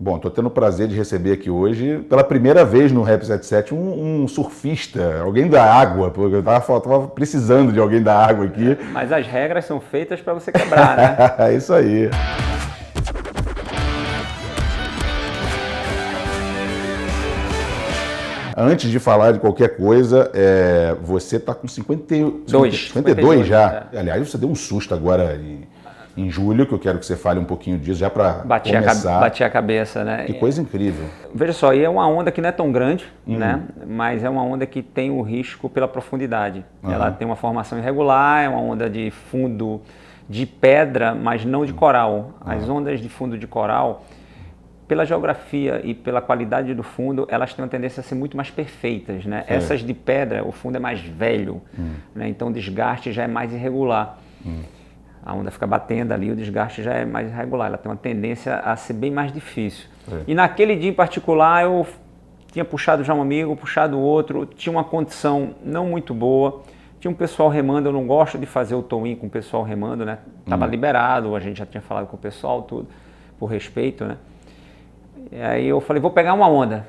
Bom, estou tendo o prazer de receber aqui hoje, pela primeira vez no Rap 77, um surfista, alguém da água, porque eu tava precisando de alguém da água aqui. Mas as regras são feitas para você quebrar, né? É isso aí. Antes de falar de qualquer coisa, você está com 52 já. É. Aliás, você deu um susto agora em julho, que eu quero que você fale um pouquinho disso, já para começar. Bati a cabeça, né? Que coisa incrível. Veja só, e é uma onda que não é tão grande, né? Mas é uma onda que tem o risco pela profundidade. Ela tem uma formação irregular, é uma onda de fundo de pedra, mas não de coral. As ondas de fundo de coral, pela geografia e pela qualidade do fundo, elas têm uma tendência a ser muito mais perfeitas, né? Sim. Essas de pedra, o fundo é mais velho, né? Então o desgaste já é mais irregular. A onda fica batendo ali, o desgaste já é mais irregular, ela tem uma tendência a ser bem mais difícil. E naquele dia em particular, eu tinha puxado já um amigo, puxado outro, tinha uma condição não muito boa, tinha um pessoal remando, eu não gosto de fazer o tow-in com o pessoal remando, né? Tava liberado, a gente já tinha falado com o pessoal, tudo, por respeito, né? E aí eu falei, vou pegar uma onda.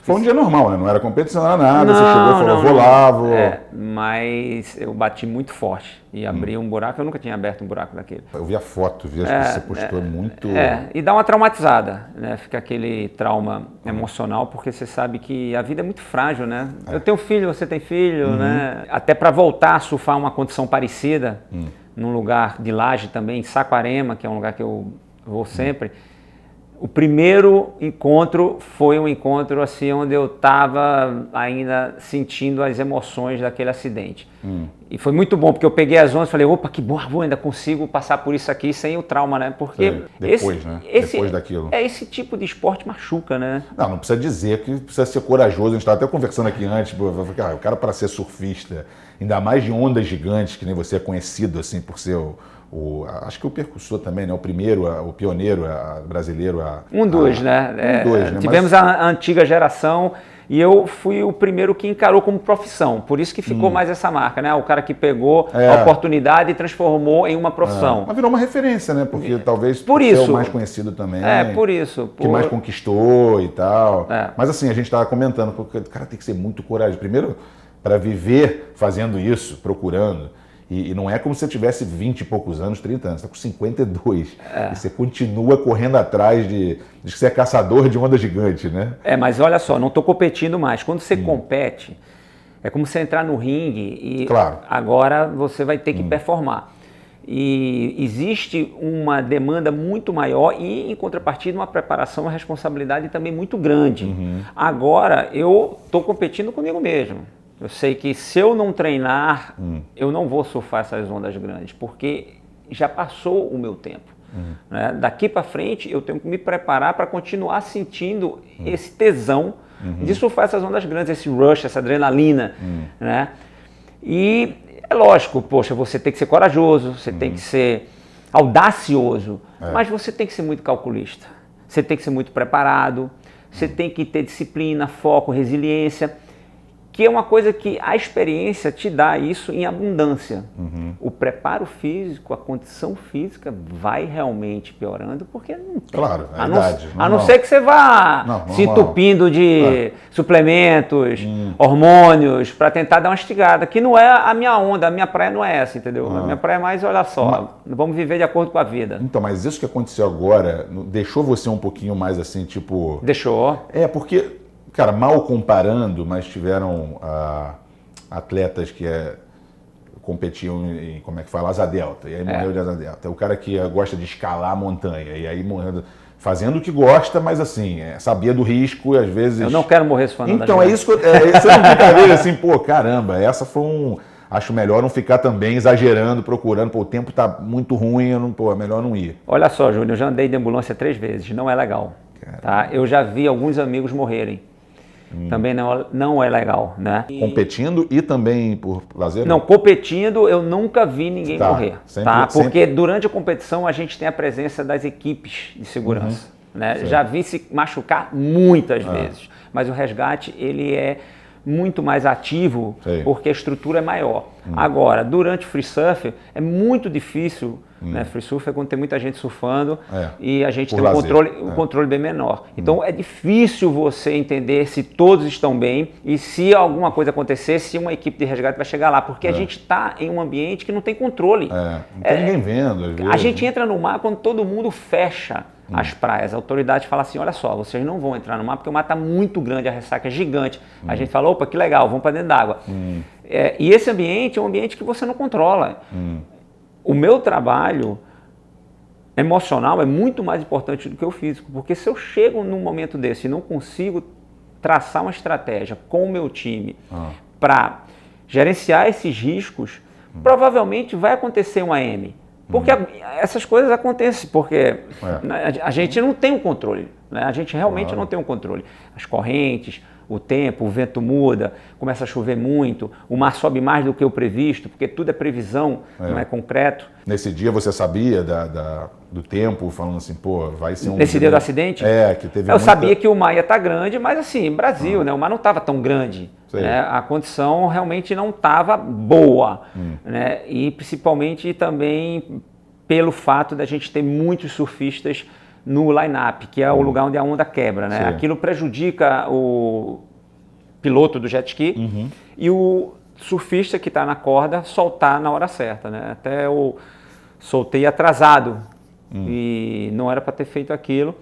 Foi um dia normal, né? Não era competição, não era nada, você chegou e falou, vou lá, vou... Mas eu bati muito forte e abri um buraco, eu nunca tinha aberto um buraco daquele. Eu vi a foto, vi, acho que você postou muito... E dá uma traumatizada, né? Fica aquele trauma emocional, porque você sabe que a vida é muito frágil, né? Eu tenho filho, você tem filho, né? Até para voltar a surfar uma condição parecida, num lugar de laje também, em Saquarema, que é um lugar que eu vou sempre... O primeiro encontro foi um encontro assim onde eu estava ainda sentindo as emoções daquele acidente. E foi muito bom, porque eu peguei as ondas e falei, opa, que bom, ainda consigo passar por isso aqui sem o trauma, né? Porque depois, depois daquilo. Esse tipo de esporte machuca, né? Não precisa dizer que precisa ser corajoso. A gente estava até conversando aqui antes, o cara para ser surfista, ainda mais de ondas gigantes, que nem você é conhecido assim por ser acho que o percussor também, né? O primeiro, o pioneiro brasileiro. Um dos, né? Tivemos a antiga geração e eu fui o primeiro que encarou como profissão. Por isso que ficou mais essa marca, né? O cara que pegou a oportunidade e transformou em uma profissão. Mas virou uma referência, né? Porque talvez por isso ser o mais conhecido também. Por isso. Que mais conquistou e tal. Mas assim, a gente estava comentando, porque o cara tem que ser muito corajoso. Primeiro, para viver fazendo isso, procurando. E não é como se você tivesse 20 e poucos anos, 30 anos, você está com 52. E você continua correndo atrás de que você é caçador de onda gigante, né? Mas olha só, não estou competindo mais. Quando você compete, é como você entrar no ringue e agora você vai ter que performar. E existe uma demanda muito maior e, em contrapartida, uma preparação, uma responsabilidade também muito grande. Agora, eu estou competindo comigo mesmo. Eu sei que se eu não treinar, eu não vou surfar essas ondas grandes, porque já passou o meu tempo. Né? Daqui para frente, eu tenho que me preparar para continuar sentindo esse tesão de surfar essas ondas grandes, esse rush, essa adrenalina. Né? E é lógico, poxa, você tem que ser corajoso, você tem que ser audacioso, mas você tem que ser muito calculista. Você tem que ser muito preparado, você tem que ter disciplina, foco, resiliência, que é uma coisa que a experiência te dá isso em abundância. O preparo físico, a condição física vai realmente piorando, porque não tem. Claro, é a idade. A não ser que você vá se entupindo de suplementos, hormônios, para tentar dar uma estigada, que não é a minha onda, a minha praia não é essa, entendeu? A minha praia é mais, olha só, vamos viver de acordo com a vida. Então, mas isso que aconteceu agora, deixou você um pouquinho mais assim, tipo... Deixou. Porque... Cara, mal comparando, mas tiveram atletas que competiam em, como é que fala, asa delta, e aí morreu de asa delta. O cara que gosta de escalar a montanha, e aí morreu fazendo o que gosta, mas assim, sabia do risco e às vezes... Eu não quero morrer se for andar. Então, é isso que você não fica vendo assim, pô, caramba, essa foi acho melhor não ficar também exagerando, procurando, o tempo tá muito ruim, é melhor não ir. Olha só, Júnior, eu já andei de ambulância 3 vezes, não é legal. Tá? Eu já vi alguns amigos morrerem. Também não é legal, né? Competindo e também por lazer? Não, competindo eu nunca vi ninguém morrer, tá? Porque durante a competição a gente tem a presença das equipes de segurança, né? Já vi se machucar muitas vezes, mas o resgate ele é muito mais ativo, porque a estrutura é maior. Agora, durante o free surf, é muito difícil, né? Free surf é quando tem muita gente surfando e a gente tem um controle bem menor. Então, é difícil você entender se todos estão bem e se alguma coisa acontecer, se uma equipe de resgate vai chegar lá, porque a gente está em um ambiente que não tem controle. Não tem ninguém vendo. Às vezes. A gente entra no mar quando todo mundo fecha as praias. A autoridade fala assim, olha só, vocês não vão entrar no mar porque o mar está muito grande, a ressaca é gigante. A gente fala, opa, que legal, vamos para dentro d'água. E esse ambiente é um ambiente que você não controla. O meu trabalho emocional é muito mais importante do que o físico, porque se eu chego num momento desse e não consigo traçar uma estratégia com o meu time para gerenciar esses riscos, provavelmente vai acontecer um AM. Porque essas coisas acontecem, porque a gente não tem um controle, né? A gente realmente não tem um controle. As correntes, o tempo, o vento muda, começa a chover muito, o mar sobe mais do que o previsto, porque tudo é previsão, não é concreto. Nesse dia você sabia do tempo, falando assim, pô, vai ser um... Nesse dia do acidente? Que teve Eu sabia que o mar ia estar grande, mas assim, Brasil, né? O mar não estava tão grande. Né? A condição realmente não estava boa. Né? E principalmente também pelo fato da gente ter muitos surfistas no line-up, que é o lugar onde a onda quebra. Né? Aquilo prejudica o piloto do jet ski e o surfista que está na corda soltar na hora certa. Né? Até eu soltei atrasado e não era para ter feito aquilo.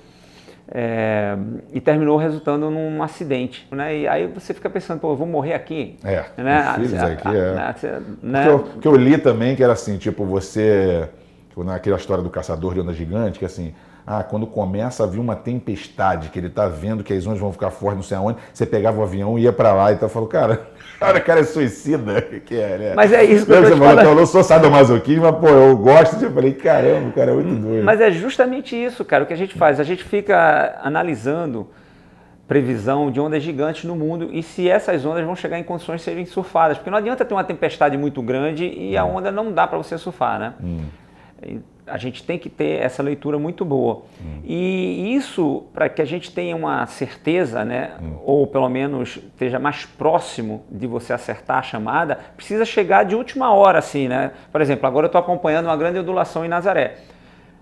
E terminou resultando num acidente, né? E aí você fica pensando, pô, eu vou morrer aqui, né? Que eu li também que era assim, tipo, você, naquela história do caçador de onda gigante, que assim, quando começa a vir uma tempestade, que ele tá vendo que as ondas vão ficar fortes, não sei aonde, você pegava o avião e ia pra lá e então falou, cara, o cara é suicida, que é, né? Mas é isso que eu tô te falando. Eu não sou sadomasoquista, mas pô, eu gosto, eu falei, caramba, o cara é muito doido. Mas é justamente isso, cara, o que a gente faz, a gente fica analisando previsão de ondas gigantes no mundo e se essas ondas vão chegar em condições de serem surfadas, porque não adianta ter uma tempestade muito grande e a onda não dá para você surfar, né? A gente tem que ter essa leitura muito boa. E isso, para que a gente tenha uma certeza, né, ou pelo menos esteja mais próximo de você acertar a chamada, precisa chegar de última hora, assim, né? Por exemplo, agora eu estou acompanhando uma grande ondulação em Nazaré,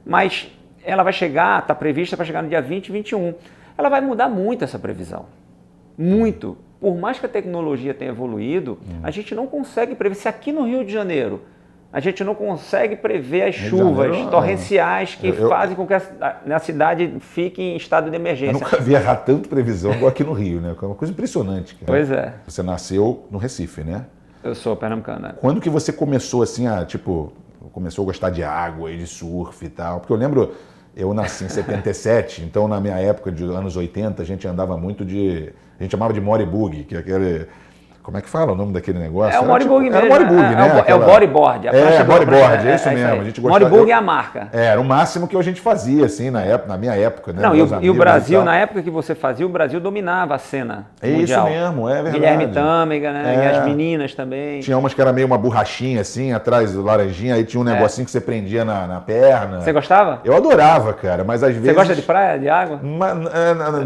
mas ela vai chegar, está prevista para chegar no dia 20 e 21. Ela vai mudar muito essa previsão. Muito. Por mais que a tecnologia tenha evoluído, a gente não consegue prever. Se aqui no Rio de Janeiro a gente não consegue prever as chuvas torrenciais que fazem com que a cidade fique em estado de emergência. Eu nunca vi errar tanto previsão igual aqui no Rio, né? É uma coisa impressionante. Cara. Pois é. Você nasceu no Recife, né? Eu sou pernambucano. Quando que você começou assim começou a gostar de água e de surf e tal? Porque eu lembro, eu nasci em 77, então na minha época de anos 80 a gente andava muito a gente chamava de moribug, que é aquele... Como é que fala o nome daquele negócio? É o moribug mesmo. Era o moribug, né? É o bodyboard. Bodyboard, é isso mesmo. A gente gostava, moribug é a marca. Era o máximo que a gente fazia, assim, na minha época. Né? Não, e o Brasil, na época que você fazia, o Brasil dominava a cena mundial. Isso mesmo, é verdade. Guilherme Tâmega, né? E as meninas também. Tinha umas que era meio uma borrachinha, assim, atrás do laranjinha, aí tinha um negocinho que você prendia na perna. Você gostava? Eu adorava, cara, mas às vezes... Você gosta de praia, de água?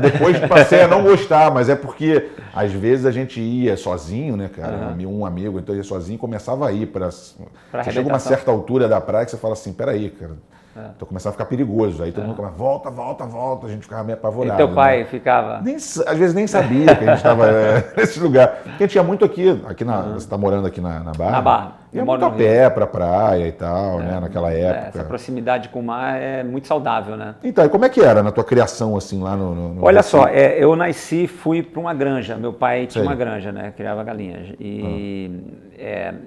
Depois passei a não gostar, mas é porque às vezes a gente ia sozinho, né, cara? Um amigo, então ia sozinho e começava a ir para... Você chega a uma certa altura da praia que você fala assim, peraí, cara, então começava a ficar perigoso. Aí todo mundo começa, volta, a gente ficava meio apavorado. E teu pai né? ficava? Às vezes nem sabia que a gente estava nesse lugar. Porque tinha muito aqui você está morando aqui na Barra? Na Barra. Ia muito a pé pra praia e tal, né, naquela época. Essa proximidade com o mar é muito saudável, né? Então, e como é que era na tua criação, assim, lá no Olha só, eu nasci, fui para uma granja. Meu pai tinha uma granja, né? Criava galinhas. E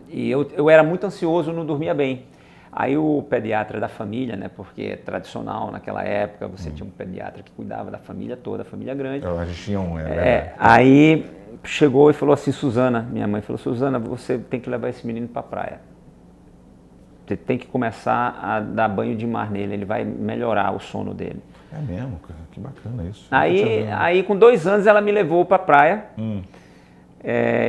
eu era muito ansioso, não dormia bem. Aí o pediatra da família, né? Porque é tradicional naquela época, você tinha um pediatra que cuidava da família toda, a família grande. A gente tinha um... Aí chegou e falou assim, Suzana, minha mãe falou, Suzana, você tem que levar esse menino para a praia. Você tem que começar a dar banho de mar nele, ele vai melhorar o sono dele. É mesmo, cara, que bacana isso. Aí com 2 anos ela me levou para a praia.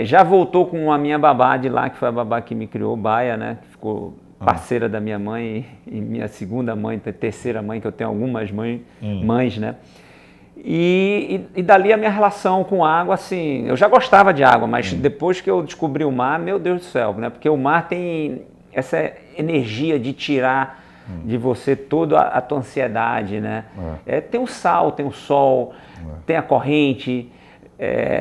Já voltou com a minha babá de lá, que foi a babá que me criou, Baia, né? Que ficou parceira da minha mãe e minha segunda mãe, terceira mãe, que eu tenho algumas mães, né? E dali a minha relação com água, assim, eu já gostava de água, mas depois que eu descobri o mar, meu Deus do céu, né? Porque o mar tem essa energia de tirar de você toda a tua ansiedade, né? Tem o sal, tem o sol, tem a corrente,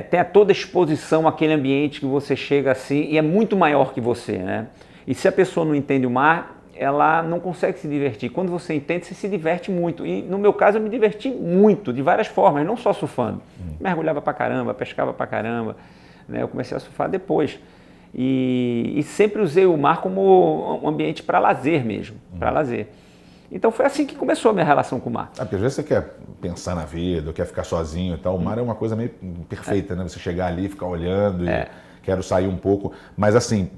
tem toda a exposição àquele ambiente que você chega assim, e é muito maior que você, né? E se a pessoa não entende o mar, ela não consegue se divertir. Quando você entende, você se diverte muito. E no meu caso, eu me diverti muito, de várias formas, não só surfando. Mergulhava pra caramba, pescava pra caramba, né? Eu comecei a surfar depois. E sempre usei o mar como um ambiente para lazer mesmo, para lazer. Então foi assim que começou a minha relação com o mar. Porque às vezes você quer pensar na vida, quer ficar sozinho e tal. O mar é uma coisa meio perfeita, né? Você chegar ali, ficar olhando e quero sair um pouco. Mas assim,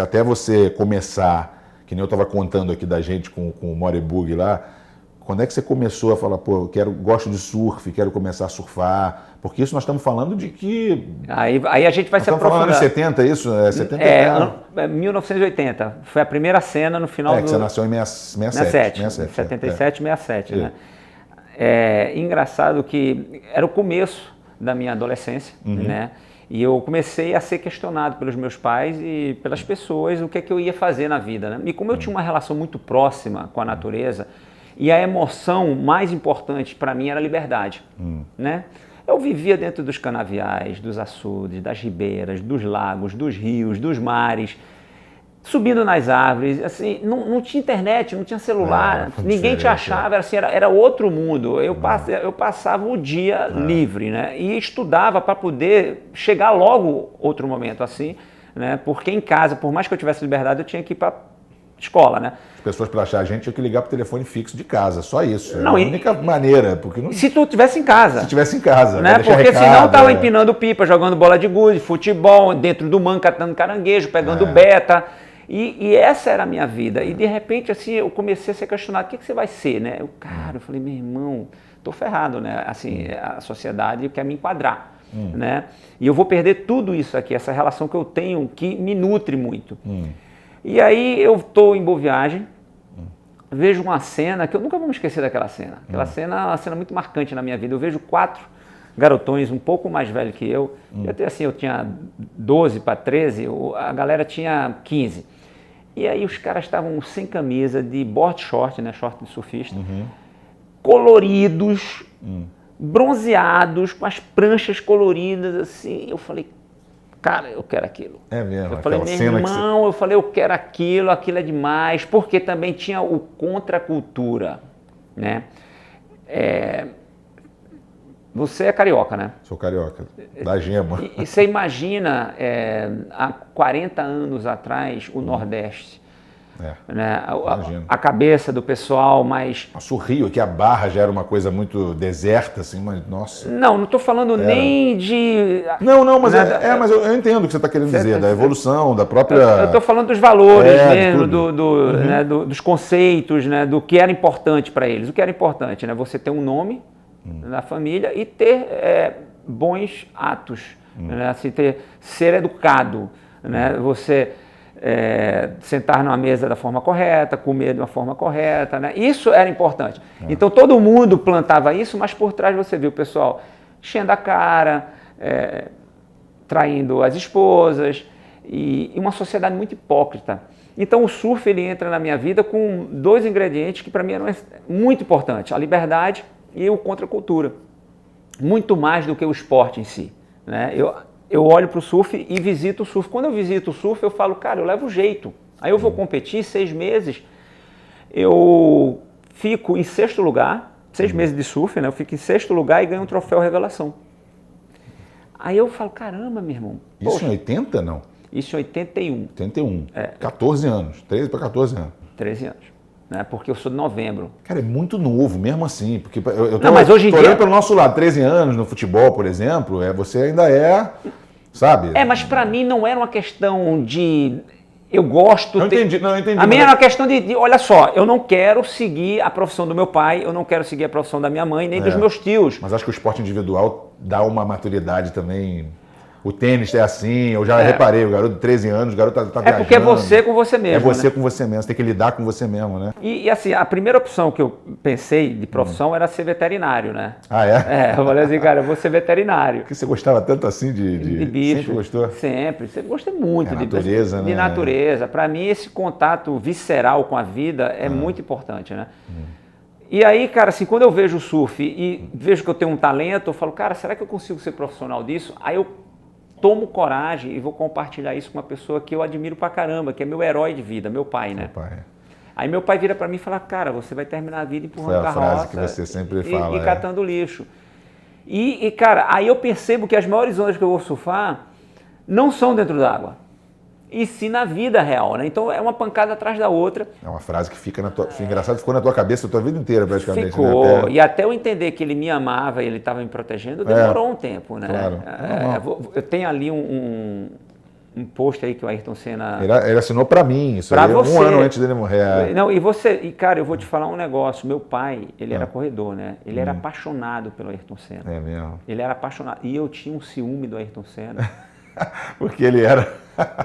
até você começar, que nem eu estava contando aqui da gente com o Morebug lá, quando é que você começou a falar, pô, gosto de surf, quero começar a surfar? Porque isso nós estamos falando de que... Aí a gente vai se aprofundar. Estamos falando em 70, isso? 1980. Foi a primeira cena no final do... que você nasceu em 67. 77, 67, né? Engraçado que era o começo da minha adolescência, né? E eu comecei a ser questionado pelos meus pais e pelas pessoas o que é que eu ia fazer na vida, né? E como eu tinha uma relação muito próxima com a natureza, e a emoção mais importante para mim era a liberdade, né? Eu vivia dentro dos canaviais, dos açudes, das ribeiras, dos lagos, dos rios, dos mares, subindo nas árvores, assim, não tinha internet, não tinha celular, ninguém te achava, assim, era outro mundo. Eu passava o dia livre, né? E estudava para poder chegar logo outro momento assim, né? Porque em casa, por mais que eu tivesse liberdade, eu tinha que ir para escola, né? As pessoas para achar a gente tinham que ligar para o telefone fixo de casa, só isso. Não, a única maneira. Porque não... Se tu estivesse em casa. Se tivesse em casa, né? Porque senão tava empinando pipa, jogando bola de gude, futebol, dentro do mangue, catando caranguejo, pegando beta. E essa era a minha vida. E de repente, assim, eu comecei a ser questionado, o que você vai ser, né? Eu falei, meu irmão, tô ferrado, né? Assim, a sociedade quer me enquadrar, né? E eu vou perder tudo isso aqui, essa relação que eu tenho, que me nutre muito. E aí eu tô em Boa Viagem, vejo uma cena que eu nunca vou me esquecer daquela cena. Aquela cena é uma cena muito marcante na minha vida. Eu vejo 4 garotões um pouco mais velhos que eu. Eu tinha 12 para 13, a galera tinha 15. E aí os caras estavam sem camisa, de board short, né, short de surfista, coloridos, bronzeados, com as pranchas coloridas, assim. Eu falei, cara, eu quero aquilo. É mesmo. Eu falei, meu irmão, eu quero aquilo é demais, porque também tinha o contracultura, né? Você é carioca, né? Sou carioca, da Gema. E você imagina, há 40 anos atrás, o Nordeste. Né? A cabeça do pessoal mais... Nossa, o Rio, que a Barra já era uma coisa muito deserta, assim, mas nossa... Não estou falando nem de... Não, mas, né, mas eu entendo o que você está querendo dizer, da evolução, da própria... Eu estou falando dos valores mesmo, né, dos conceitos, né, do que era importante para eles. O que era importante, né? Você ter um nome na família e ter bons atos, né? Assim, ser educado, né? Você sentar numa mesa da forma correta, comer de uma forma correta, né? Isso era importante. Então todo mundo plantava isso, mas por trás você viu o pessoal enchendo a cara, traindo as esposas e uma sociedade muito hipócrita. Então o surf ele entra na minha vida com 2 ingredientes que para mim eram muito importantes: a liberdade e o contracultura, muito mais do que o esporte em si, né? Eu olho para o surf e visito o surf. Quando eu visito o surf, eu falo, cara, eu levo jeito. Aí eu vou competir 6 meses, eu fico em 6º lugar, 6 meses de surf, né? Eu fico em 6º lugar e ganho um troféu revelação. Aí eu falo, caramba, meu irmão. Isso em 80, não? Isso em 81. 81. 14 anos, 13 para 14 anos. 13 anos. Né? Porque eu sou de novembro. Cara, é muito novo, mesmo assim. Porque eu tô olhando pelo nosso lado, 13 anos no futebol, por exemplo, você ainda sabe? Mas para mim não era uma questão de... Eu gosto... Eu entendi. A minha era uma questão de, olha só, eu não quero seguir a profissão do meu pai, eu não quero seguir a profissão da minha mãe, nem dos meus tios. Mas acho que o esporte individual dá uma maturidade também... o tênis é assim, eu já reparei, o garoto de 13 anos, o garoto tá viajando. É porque é você com você mesmo. É você, né? Com você mesmo, você tem que lidar com você mesmo, né? E assim, a primeira opção que eu pensei de profissão era ser veterinário, né? Ah, é? Eu falei assim, cara, eu vou ser veterinário. Porque você gostava tanto assim de bicho. Sempre gostou? Sempre. Sempre gostei muito de natureza, né? De natureza. Para mim, esse contato visceral com a vida é muito importante, né? E aí, cara, assim, quando eu vejo o surf e vejo que eu tenho um talento, eu falo, cara, será que eu consigo ser profissional disso? Aí eu tomo coragem e vou compartilhar isso com uma pessoa que eu admiro pra caramba, que é meu herói de vida, meu pai, né? Meu pai. Aí meu pai vira pra mim e fala, cara, você vai terminar a vida empurrando carroça. Foi a frase que você sempre fala. E catando lixo. E, cara, aí eu percebo que as maiores ondas que eu vou surfar não são dentro d'água, e sim na vida real, né? Então é uma pancada atrás da outra. É uma frase que fica na tua... Engraçado, ficou na tua cabeça a tua vida inteira, praticamente. Ficou. Né? E até eu entender que ele me amava e ele estava me protegendo, demorou um tempo, né? Claro. Eu tenho ali um post aí que o Ayrton Senna... Ele assinou para mim, isso aí, um ano antes dele morrer. Não, cara, eu vou te falar um negócio. Meu pai, ele era corredor, né? Ele era apaixonado pelo Ayrton Senna. É mesmo? Ele era apaixonado. E eu tinha um ciúme do Ayrton Senna. Porque ele era...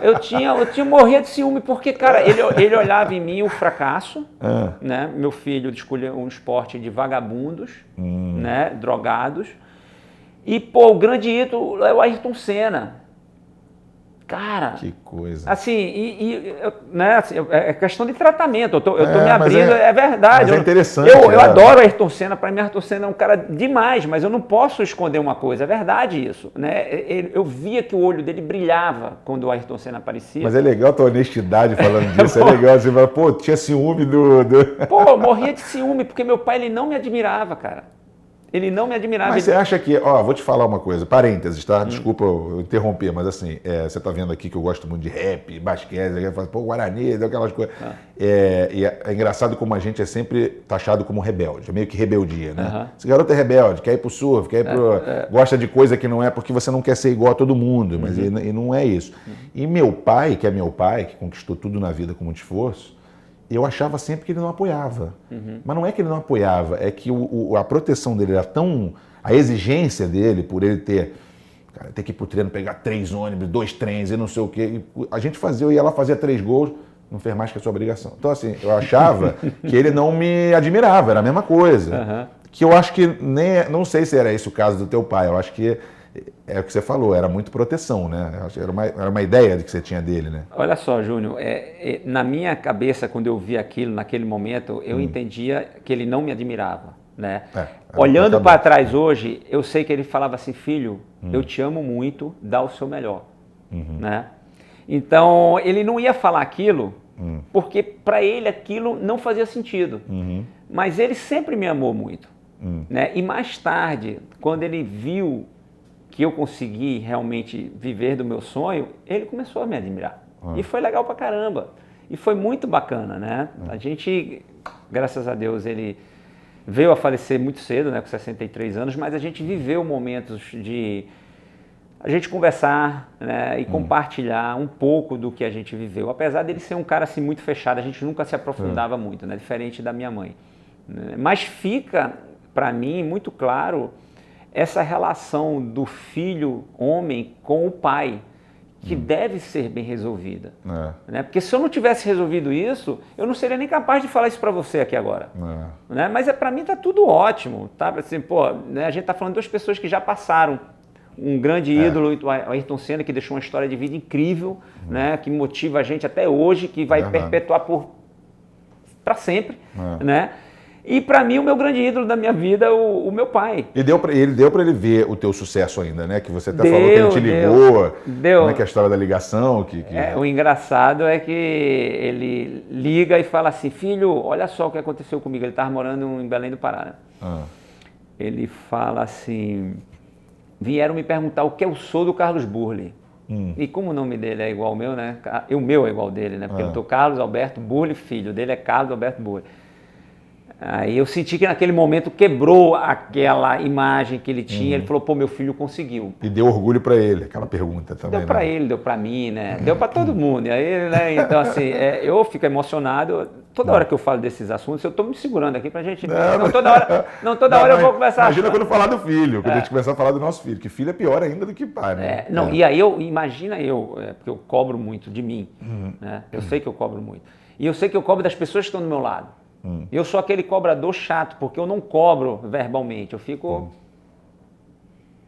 eu morria de ciúme, porque, cara, ele olhava em mim o fracasso, né? Meu filho escolheu um esporte de vagabundos, né? Drogados. E, pô, o grande ídolo é o Ayrton Senna. Cara, que coisa. Assim, né, assim, é questão de tratamento. Eu tô me abrindo, é verdade. Mas é interessante. Eu adoro o Ayrton Senna, para mim, o Ayrton Senna é um cara demais, mas eu não posso esconder uma coisa, é verdade isso. Né? Eu via que o olho dele brilhava quando o Ayrton Senna aparecia. Mas é legal a tua honestidade falando disso, é legal. Você fala, pô, tinha ciúme do... Pô, eu morria de ciúme, porque meu pai ele não me admirava, cara. Ele não me admirava. Mas você acha que... Vou te falar uma coisa, parênteses, tá? Desculpa eu interromper, mas assim, você tá vendo aqui que eu gosto muito de rap, basquete, eu falo, pô, Guarani, aquelas coisas. E é engraçado como a gente é sempre taxado como rebelde, é meio que rebeldia, né? Esse garoto é rebelde, quer ir pro surf, gosta de coisa que não é porque você não quer ser igual a todo mundo, mas e não é isso. E meu pai, que conquistou tudo na vida com muito esforço, eu achava sempre que ele não apoiava. Mas não é que ele não apoiava, é que a proteção dele era tão... A exigência dele, por ele ter que ir pro treino, pegar 3 ônibus, 2 trens e não sei o quê. A gente eu ia lá, fazia 3 gols, não fez mais que a sua obrigação. Então, assim, eu achava que ele não me admirava, era a mesma coisa. Que eu acho que não sei se era esse o caso do teu pai, eu acho que é o que você falou, era muito proteção, né? Era uma ideia de que você tinha dele, né? Olha só, Júnior, na minha cabeça, quando eu vi aquilo, naquele momento, eu entendia que ele não me admirava, né? Olhando para trás hoje, eu sei que ele falava assim, filho, eu te amo muito, dá o seu melhor, né? Então, ele não ia falar aquilo, porque para ele aquilo não fazia sentido, mas ele sempre me amou muito, né? E mais tarde, quando ele viu que eu consegui realmente viver do meu sonho, ele começou a me admirar. E foi legal pra caramba. E foi muito bacana, né? A gente, graças a Deus, ele veio a falecer muito cedo, né, com 63 anos, mas a gente viveu momentos de a gente conversar, né, e compartilhar um pouco do que a gente viveu. Apesar dele ser um cara assim, muito fechado, a gente nunca se aprofundava muito, né, diferente da minha mãe. Mas fica, para mim, muito claro essa relação do filho homem com o pai, que deve ser bem resolvida. Né? Porque se eu não tivesse resolvido isso, eu não seria nem capaz de falar isso para você aqui agora. Né? Mas para mim está tudo ótimo. Tá? Assim, pô, né? A gente está falando de 2 pessoas que já passaram. Um grande ídolo, o Ayrton Senna, que deixou uma história de vida incrível, né? Que motiva a gente até hoje, que vai perpetuar para sempre. Né? E para mim, o meu grande ídolo da minha vida, o meu pai. E ele deu para ele ver o teu sucesso ainda, né? Que você até falou que ele te ligou. Deu. Como é que é a história da ligação? O engraçado é que ele liga e fala assim, filho, olha só o que aconteceu comigo. Ele estava morando em Belém do Pará. Né? Ele fala assim, vieram me perguntar o que eu sou do Carlos Burle. E como o nome dele é igual ao meu, né? O meu é igual ao dele, né? Porque eu tô Carlos Alberto Burle, filho. O dele é Carlos Alberto Burle. Aí eu senti que naquele momento quebrou aquela imagem que ele tinha. Ele falou, pô, meu filho conseguiu. E deu orgulho para ele, aquela pergunta também. Deu para ele, deu para mim, né? Deu para todo mundo. E aí, né? Então, assim, eu fico emocionado. Toda hora que eu falo desses assuntos, eu estou me segurando aqui pra gente... Não toda hora eu vou conversar. Imagina quando falar do filho, quando a gente começar a falar do nosso filho, que filho é pior ainda do que pai, né? E aí imagina porque eu cobro muito de mim, né? Eu sei que eu cobro muito. E eu sei que eu cobro das pessoas que estão do meu lado. Eu sou aquele cobrador chato, porque eu não cobro verbalmente, eu fico...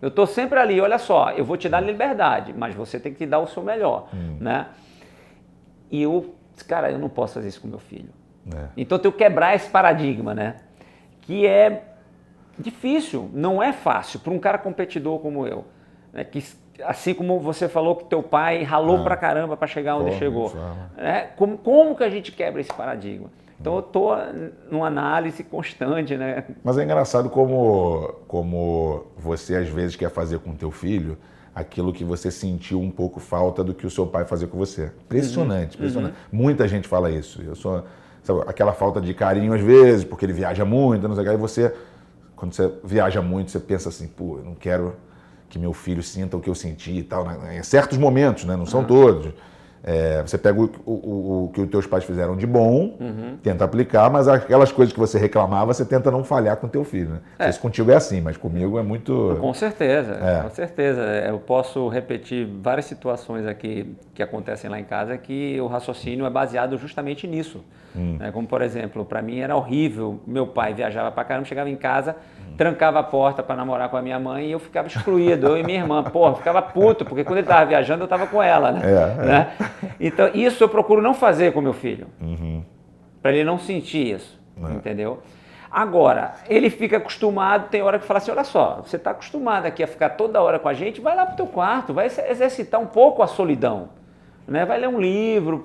Eu estou sempre ali, olha só, eu vou te dar liberdade, mas você tem que te dar o seu melhor, né? E eu não posso fazer isso com meu filho. Então eu tenho que quebrar esse paradigma, né? Que é difícil, não é fácil para um cara competidor como eu. Né? Que, assim como você falou que teu pai ralou pra caramba para chegar onde chegou. Né? Como que a gente quebra esse paradigma? Então eu estou numa análise constante, né? Mas é engraçado como você às vezes quer fazer com teu filho aquilo que você sentiu um pouco falta do que o seu pai fazia com você. Impressionante, impressionante. Muita gente fala isso. Eu sou, sabe, aquela falta de carinho às vezes, porque ele viaja muito, não sei o que. Aí você, quando você viaja muito, você pensa assim, pô, eu não quero que meu filho sinta o que eu senti e tal. Em certos momentos, né? Não são todos. Você pega o que os teus pais fizeram de bom, tenta aplicar, mas aquelas coisas que você reclamava, você tenta não falhar com o teu filho. Né? Não sei se contigo é assim, mas comigo é muito... Com certeza, com certeza. Eu posso repetir várias situações aqui que acontecem lá em casa que o raciocínio é baseado justamente nisso. Né? Como, por exemplo, para mim era horrível, meu pai viajava pra caramba, chegava em casa, trancava a porta para namorar com a minha mãe e eu ficava excluído, eu e minha irmã. Porra, ficava puto, porque quando ele estava viajando eu estava com ela, né? Então, isso eu procuro não fazer com meu filho, para ele não sentir isso, entendeu? Agora, ele fica acostumado, tem hora que fala assim, olha só, você está acostumado aqui a ficar toda hora com a gente, vai lá pro teu quarto, vai exercitar um pouco a solidão, né? Vai ler um livro,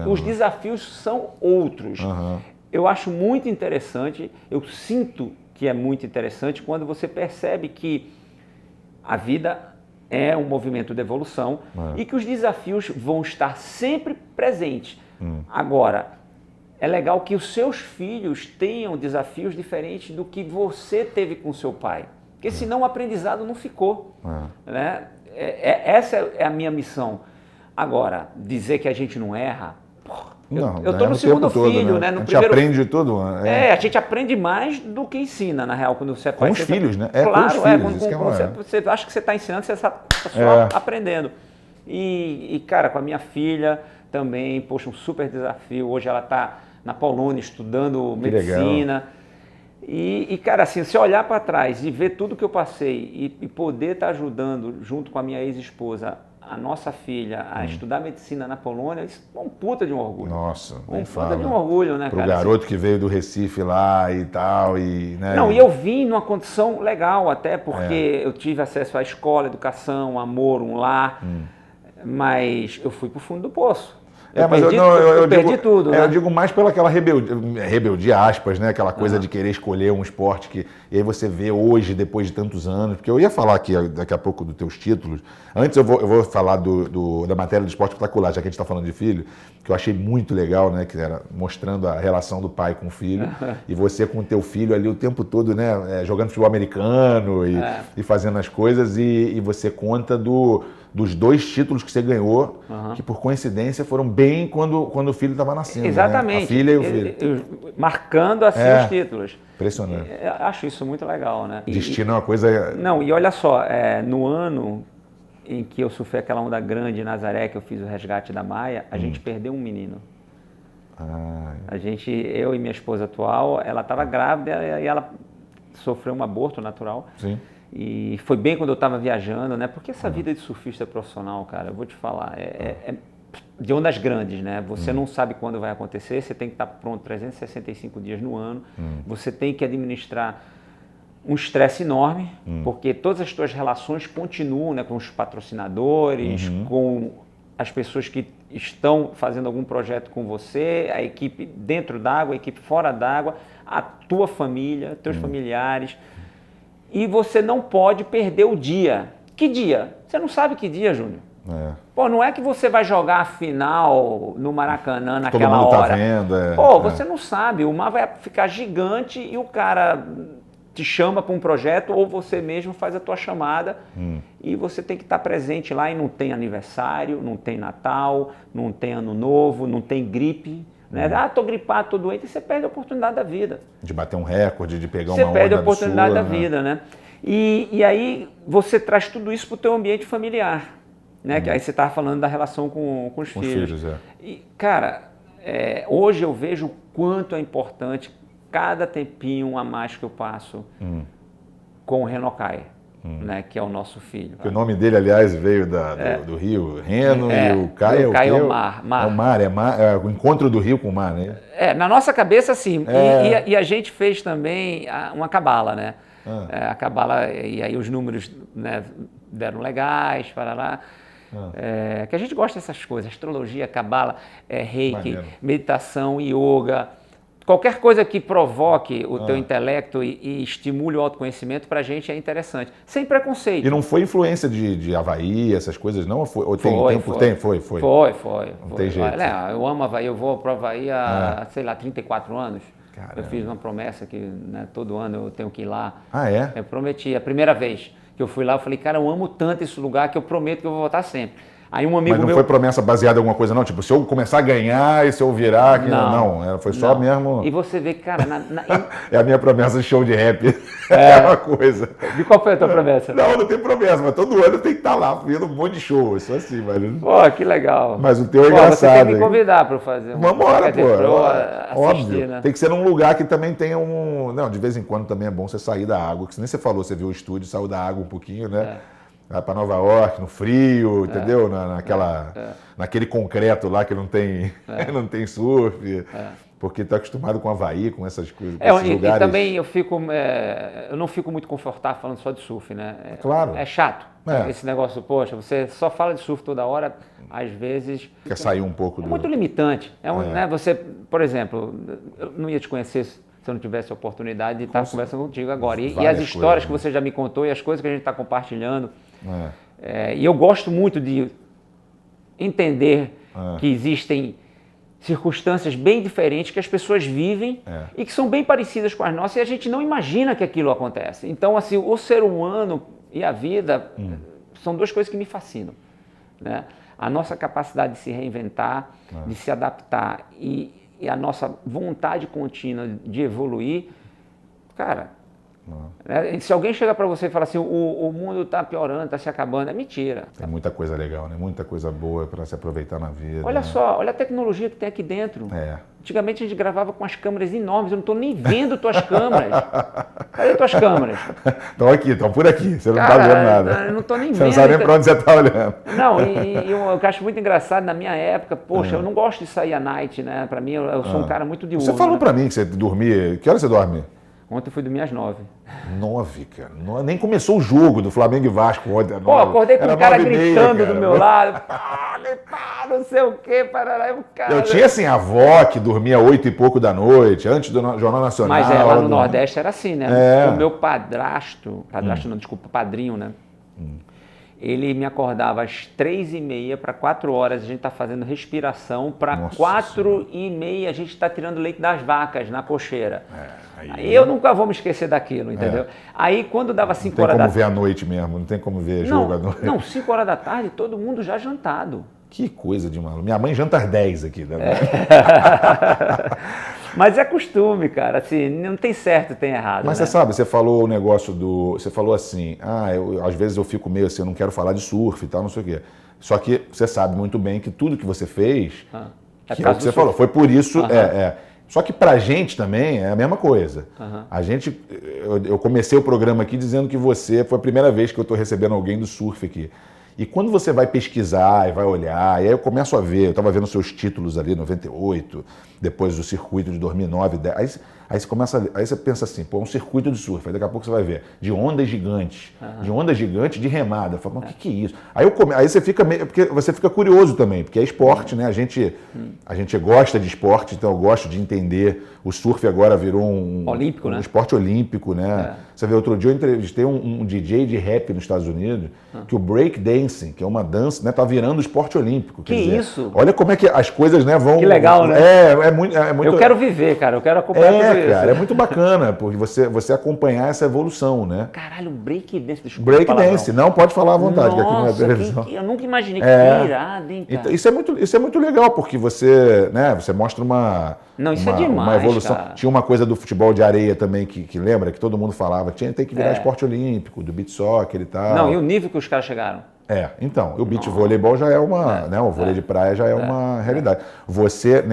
os desafios são outros. Eu acho muito interessante, eu sinto que é muito interessante quando você percebe que a vida é um movimento de evolução e que os desafios vão estar sempre presentes. Agora, é legal que os seus filhos tenham desafios diferentes do que você teve com seu pai, porque senão o aprendizado não ficou. Né? Essa é a minha missão. Agora, dizer que a gente não erra... Eu estou no segundo filho, né? No a gente primeiro... aprende tudo. A gente aprende mais do que ensina, na real, quando você é pai. Com os filhos, né? Claro, com os filhos. Quando você acha que você está ensinando, você está só aprendendo. E, cara, com a minha filha também, poxa, um super desafio. Hoje ela está na Polônia estudando medicina. E, cara, assim, se olhar para trás e ver tudo que eu passei e poder estar ajudando, junto com a minha ex-esposa, a nossa filha a estudar medicina na Polônia, isso é um puta de um orgulho. Nossa, um puta de um orgulho, né, Pro cara? garoto que veio do Recife lá e tal, né? Não, e eu vim numa condição legal até, porque eu tive acesso à escola, educação, amor, um lar, mas eu fui pro fundo do poço. Eu perdi tudo, né? Eu digo mais pela aquela rebeldia, aspas, né? Aquela coisa de querer escolher um esporte que... E aí você vê hoje, depois de tantos anos... Porque eu ia falar aqui daqui a pouco dos teus títulos. Antes eu vou falar da matéria do esporte espetacular, já que a gente está falando de filho, que eu achei muito legal, né? Que era mostrando a relação do pai com o filho. E você com o teu filho ali o tempo todo, né? Jogando futebol americano e fazendo as coisas. E você conta dos 2 títulos que você ganhou, que por coincidência foram bem quando o filho estava nascendo. Exatamente. Né? A filha e o filho. Marcando assim os títulos. Impressionante. Acho isso muito legal, né? Destino é uma coisa... Não, e olha só, no ano em que eu sofri aquela onda grande em Nazaré, que eu fiz o resgate da Maia, a gente perdeu um menino. Eu e minha esposa atual, ela estava grávida e ela sofreu um aborto natural. Sim. E foi bem quando eu estava viajando, né? Porque essa vida de surfista profissional, cara, eu vou te falar, é de ondas grandes, né? Você não sabe quando vai acontecer, você tem que estar pronto 365 dias no ano, você tem que administrar um estresse enorme, porque todas as suas relações continuam, né? Com os patrocinadores, com as pessoas que estão fazendo algum projeto com você, a equipe dentro d'água, a equipe fora d'água, a tua família, teus familiares... E você não pode perder o dia. Que dia? Você não sabe que dia, Júnior. Pô, não é que você vai jogar a final no Maracanã naquela hora. Todo mundo tá vendo. Pô, você não sabe. O mar vai ficar gigante e o cara te chama para um projeto ou você mesmo faz a tua chamada e você tem que estar presente lá e não tem aniversário, não tem Natal, não tem Ano Novo, não tem gripe. Né? Tô gripado, tô doente, e você perde a oportunidade da vida. De bater um recorde, de pegar você uma onda perde a oportunidade absurda, da vida, né? E aí você traz tudo isso para o teu ambiente familiar, né? Que aí você estava falando da relação com os filhos. E, cara, hoje eu vejo o quanto é importante cada tempinho a mais que eu passo com o Renokai. Né, que é o nosso filho. O nome dele, aliás, veio do rio Reno e o Kai é o quê? É o mar. É o mar, é o encontro do rio com o mar, né? Na nossa cabeça, sim. E a gente fez também uma cabala, né? A cabala, e aí os números, né, deram legais, para lá. Que a gente gosta dessas coisas, astrologia, cabala, reiki, meditação, yoga. Qualquer coisa que provoque o teu intelecto e estimule o autoconhecimento, pra gente é interessante. Sem preconceito. E não foi influência de Havaí, essas coisas, não? Foi. Foi. Não tem jeito. Eu amo Havaí, eu vou para Havaí há, sei lá, 34 anos. Caramba. Eu fiz uma promessa que, né, todo ano eu tenho que ir lá. Eu prometi. A primeira vez que eu fui lá, eu falei, cara, eu amo tanto esse lugar que eu prometo que eu vou voltar sempre. Aí um amigo Mas não foi promessa baseada em alguma coisa, não? Tipo, se eu começar a ganhar e se eu virar... Aqui, não, foi só mesmo... E você vê, cara... É a minha promessa de show de rap. É uma coisa. De qual foi a tua promessa? Não tem promessa, mas todo ano tem que estar lá, vendo um monte de show. Isso assim, velho. Pô, que legal. Mas o teu é engraçado. Você tem que me convidar para fazer um... Vambora, pô. Óbvio. Né? Tem que ser num lugar que também tenha um... Não, de vez em quando também é bom você sair da água, que nem você falou, você viu o estúdio, saiu da água um pouquinho, né? Vai para Nova York, no frio, entendeu? Naquele concreto lá que não tem, não tem surf, porque está acostumado com Havaí, com essas coisas, com esses lugares. E também eu não fico muito confortável falando só de surf, né? Claro. É chato. Esse negócio, poxa, você só fala de surf toda hora, às vezes... Quer sair um pouco do... É muito limitante. Né? Você, por exemplo, eu não ia te conhecer se eu não tivesse a oportunidade de estar conversando contigo agora. E as histórias que você já me contou e as coisas que a gente está compartilhando... e eu gosto muito de entender que existem circunstâncias bem diferentes que as pessoas vivem e que são bem parecidas com as nossas e a gente não imagina que aquilo acontece. Então, assim, o ser humano e a vida são duas coisas que me fascinam, né? A nossa capacidade de se reinventar, de se adaptar e a nossa vontade contínua de evoluir, cara... Se alguém chegar para você e falar assim, o mundo está piorando, está se acabando, é mentira. Tem muita coisa legal, né? Muita coisa boa para se aproveitar na vida. Olha só, olha a tecnologia que tem aqui dentro. Antigamente a gente gravava com as câmeras enormes, eu não estou nem vendo tuas câmeras. Cadê tuas câmeras? Estão por aqui, você não está vendo nada. Eu não estou nem vendo. Você não sabe nem para onde você está olhando. Não, eu acho muito engraçado, na minha época, poxa, eu não gosto de sair à night, né? Para mim, eu sou um cara muito diurno. Você falou para mim que você dormia, que hora você dorme? Ontem eu fui dormir às 9. 9, cara. Nem começou o jogo do Flamengo e Vasco ontem. Pô, acordei com um cara gritando do meu lado. Não sei o quê, parará. Cara... Eu tinha assim, a avó que dormia 8 e pouco da noite, antes do Jornal Nacional. Mas lá no Nordeste era assim, né? O meu padrasto não, desculpa, padrinho, né? Ele me acordava às 3h30 para 4 horas, a gente está fazendo respiração, para 4h30 a gente está tirando leite das vacas na cocheira. Aí eu nunca vou me esquecer daquilo, entendeu? Aí quando dava 5 horas da tarde... Não tem como ver à noite mesmo, não tem como ver jogo à noite. Não, 5 horas da tarde, todo mundo já jantado. Que coisa de maluco. Minha mãe janta às 10 aqui. Né? Mas é costume, cara, assim, não tem certo, tem errado. Mas, né? Você sabe, você falou o negócio você falou assim, às vezes eu fico meio assim, eu não quero falar de surf e tal, não sei o quê. Só que você sabe muito bem que tudo que você fez, que é o que você falou, foi por isso, Só que pra gente também é a mesma coisa. A gente, eu comecei o programa aqui dizendo que você, foi a primeira vez que eu tô recebendo alguém do surf aqui. E quando você vai pesquisar e vai olhar, e aí eu começo a ver, eu estava vendo seus títulos ali, 98, depois do circuito de 2009, 10, aí você pensa assim, pô, um circuito de surf, aí daqui a pouco você vai ver, de ondas gigantes, de remada, fala, mas o que é isso? Aí você fica meio, porque você fica curioso também, porque é esporte, né? A gente gosta de esporte, então eu gosto de entender, o surf agora virou olímpico, né? Esporte olímpico, né? Você vê, outro dia eu entrevistei um DJ de rap nos Estados Unidos, que o breakdance breakdancing, que é uma dança, né? Tá virando esporte olímpico. Que dizer, isso? Olha como é que as coisas, né, vão... Que legal, né? É muito... Eu quero viver, cara, eu quero acompanhar tudo isso. Cara, é muito bacana, porque você acompanhar essa evolução, né? Caralho, breakdance, desculpa. Breakdance, não, pode falar à vontade, que aqui não é televisão. Eu nunca imaginei que irado, hein, cara? Então, isso é muito legal, porque você mostra uma evolução. Cara. Tinha uma coisa do futebol de areia também, que lembra, que todo mundo falava, tem que virar esporte olímpico, do beach soccer e tal. Não, e o nível que os caras chegaram. Então, o beach voleibol já é o vôlei de praia já é uma realidade. Você,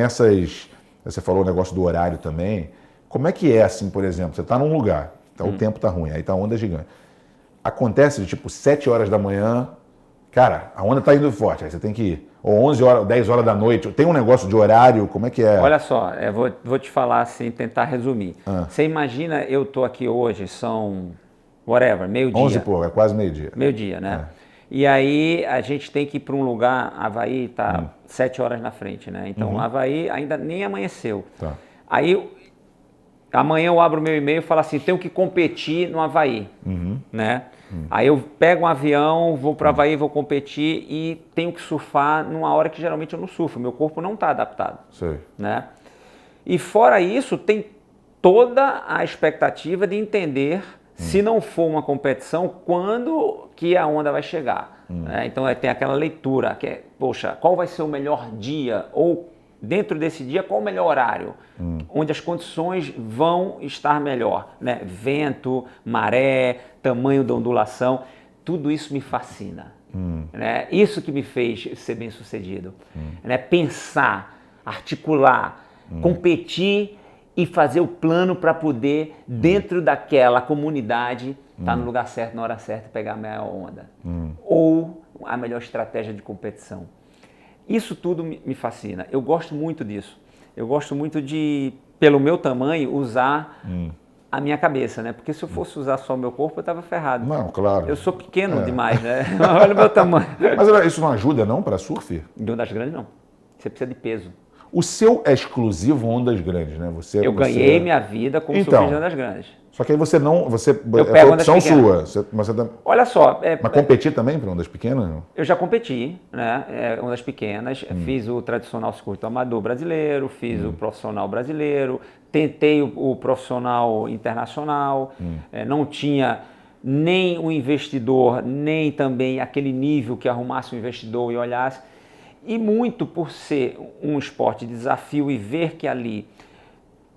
você falou o negócio do horário também, como é que é assim, por exemplo, você está num lugar, o tempo tá ruim, aí tá a onda gigante. Acontece de tipo 7 horas da manhã, cara, a onda tá indo forte, aí você tem que ir. Ou 11 horas, 10 horas da noite, tem um negócio de horário, como é que é? Olha só, vou te falar assim, tentar resumir. Você imagina, eu tô aqui hoje, são, whatever, meio-dia. 11 e pouco, é quase meio-dia. Meio-dia, né? E aí a gente tem que ir para um lugar, Havaí tá 7 horas na frente, né? Então Havaí ainda nem amanheceu. Tá. Aí amanhã eu abro meu e-mail e falo assim, tenho que competir no Havaí, né? Aí eu pego um avião, vou para o Havaí, vou competir e tenho que surfar numa hora que geralmente eu não surfo, meu corpo não está adaptado. Sei. Né? E fora isso, tem toda a expectativa de entender, se não for uma competição, quando que a onda vai chegar. Né? Então tem aquela leitura, que é, poxa, qual vai ser o melhor dia? Ou dentro desse dia, qual o melhor horário? Onde as condições vão estar melhor. Né? Vento, maré, tamanho da ondulação, tudo isso me fascina. Né? Isso que me fez ser bem sucedido. Né? Pensar, articular, competir e fazer o plano para poder, dentro daquela comunidade, estar no lugar certo, na hora certa e pegar a melhor onda. Ou a melhor estratégia de competição. Isso tudo me fascina. Eu gosto muito disso. Eu gosto muito de, pelo meu tamanho, usar a minha cabeça, né? Porque se eu fosse usar só o meu corpo, eu estava ferrado. Não, claro. Eu sou pequeno demais, né? Olha o meu tamanho. Mas isso não ajuda, não, para surf? De ondas grandes, não. Você precisa de peso. O seu é exclusivo ondas grandes, né? Eu ganhei minha vida como surfista de ondas grandes. Só que aí você não... Eu pego opção sua. Olha só... Mas competir também para ondas pequenas? Não? Eu já competi, né? Ondas pequenas. Fiz o tradicional circuito amador brasileiro, fiz o profissional brasileiro, tentei o profissional internacional. Não tinha nem o investidor, nem também aquele nível que arrumasse o investidor e olhasse. E muito por ser um esporte de desafio e ver que ali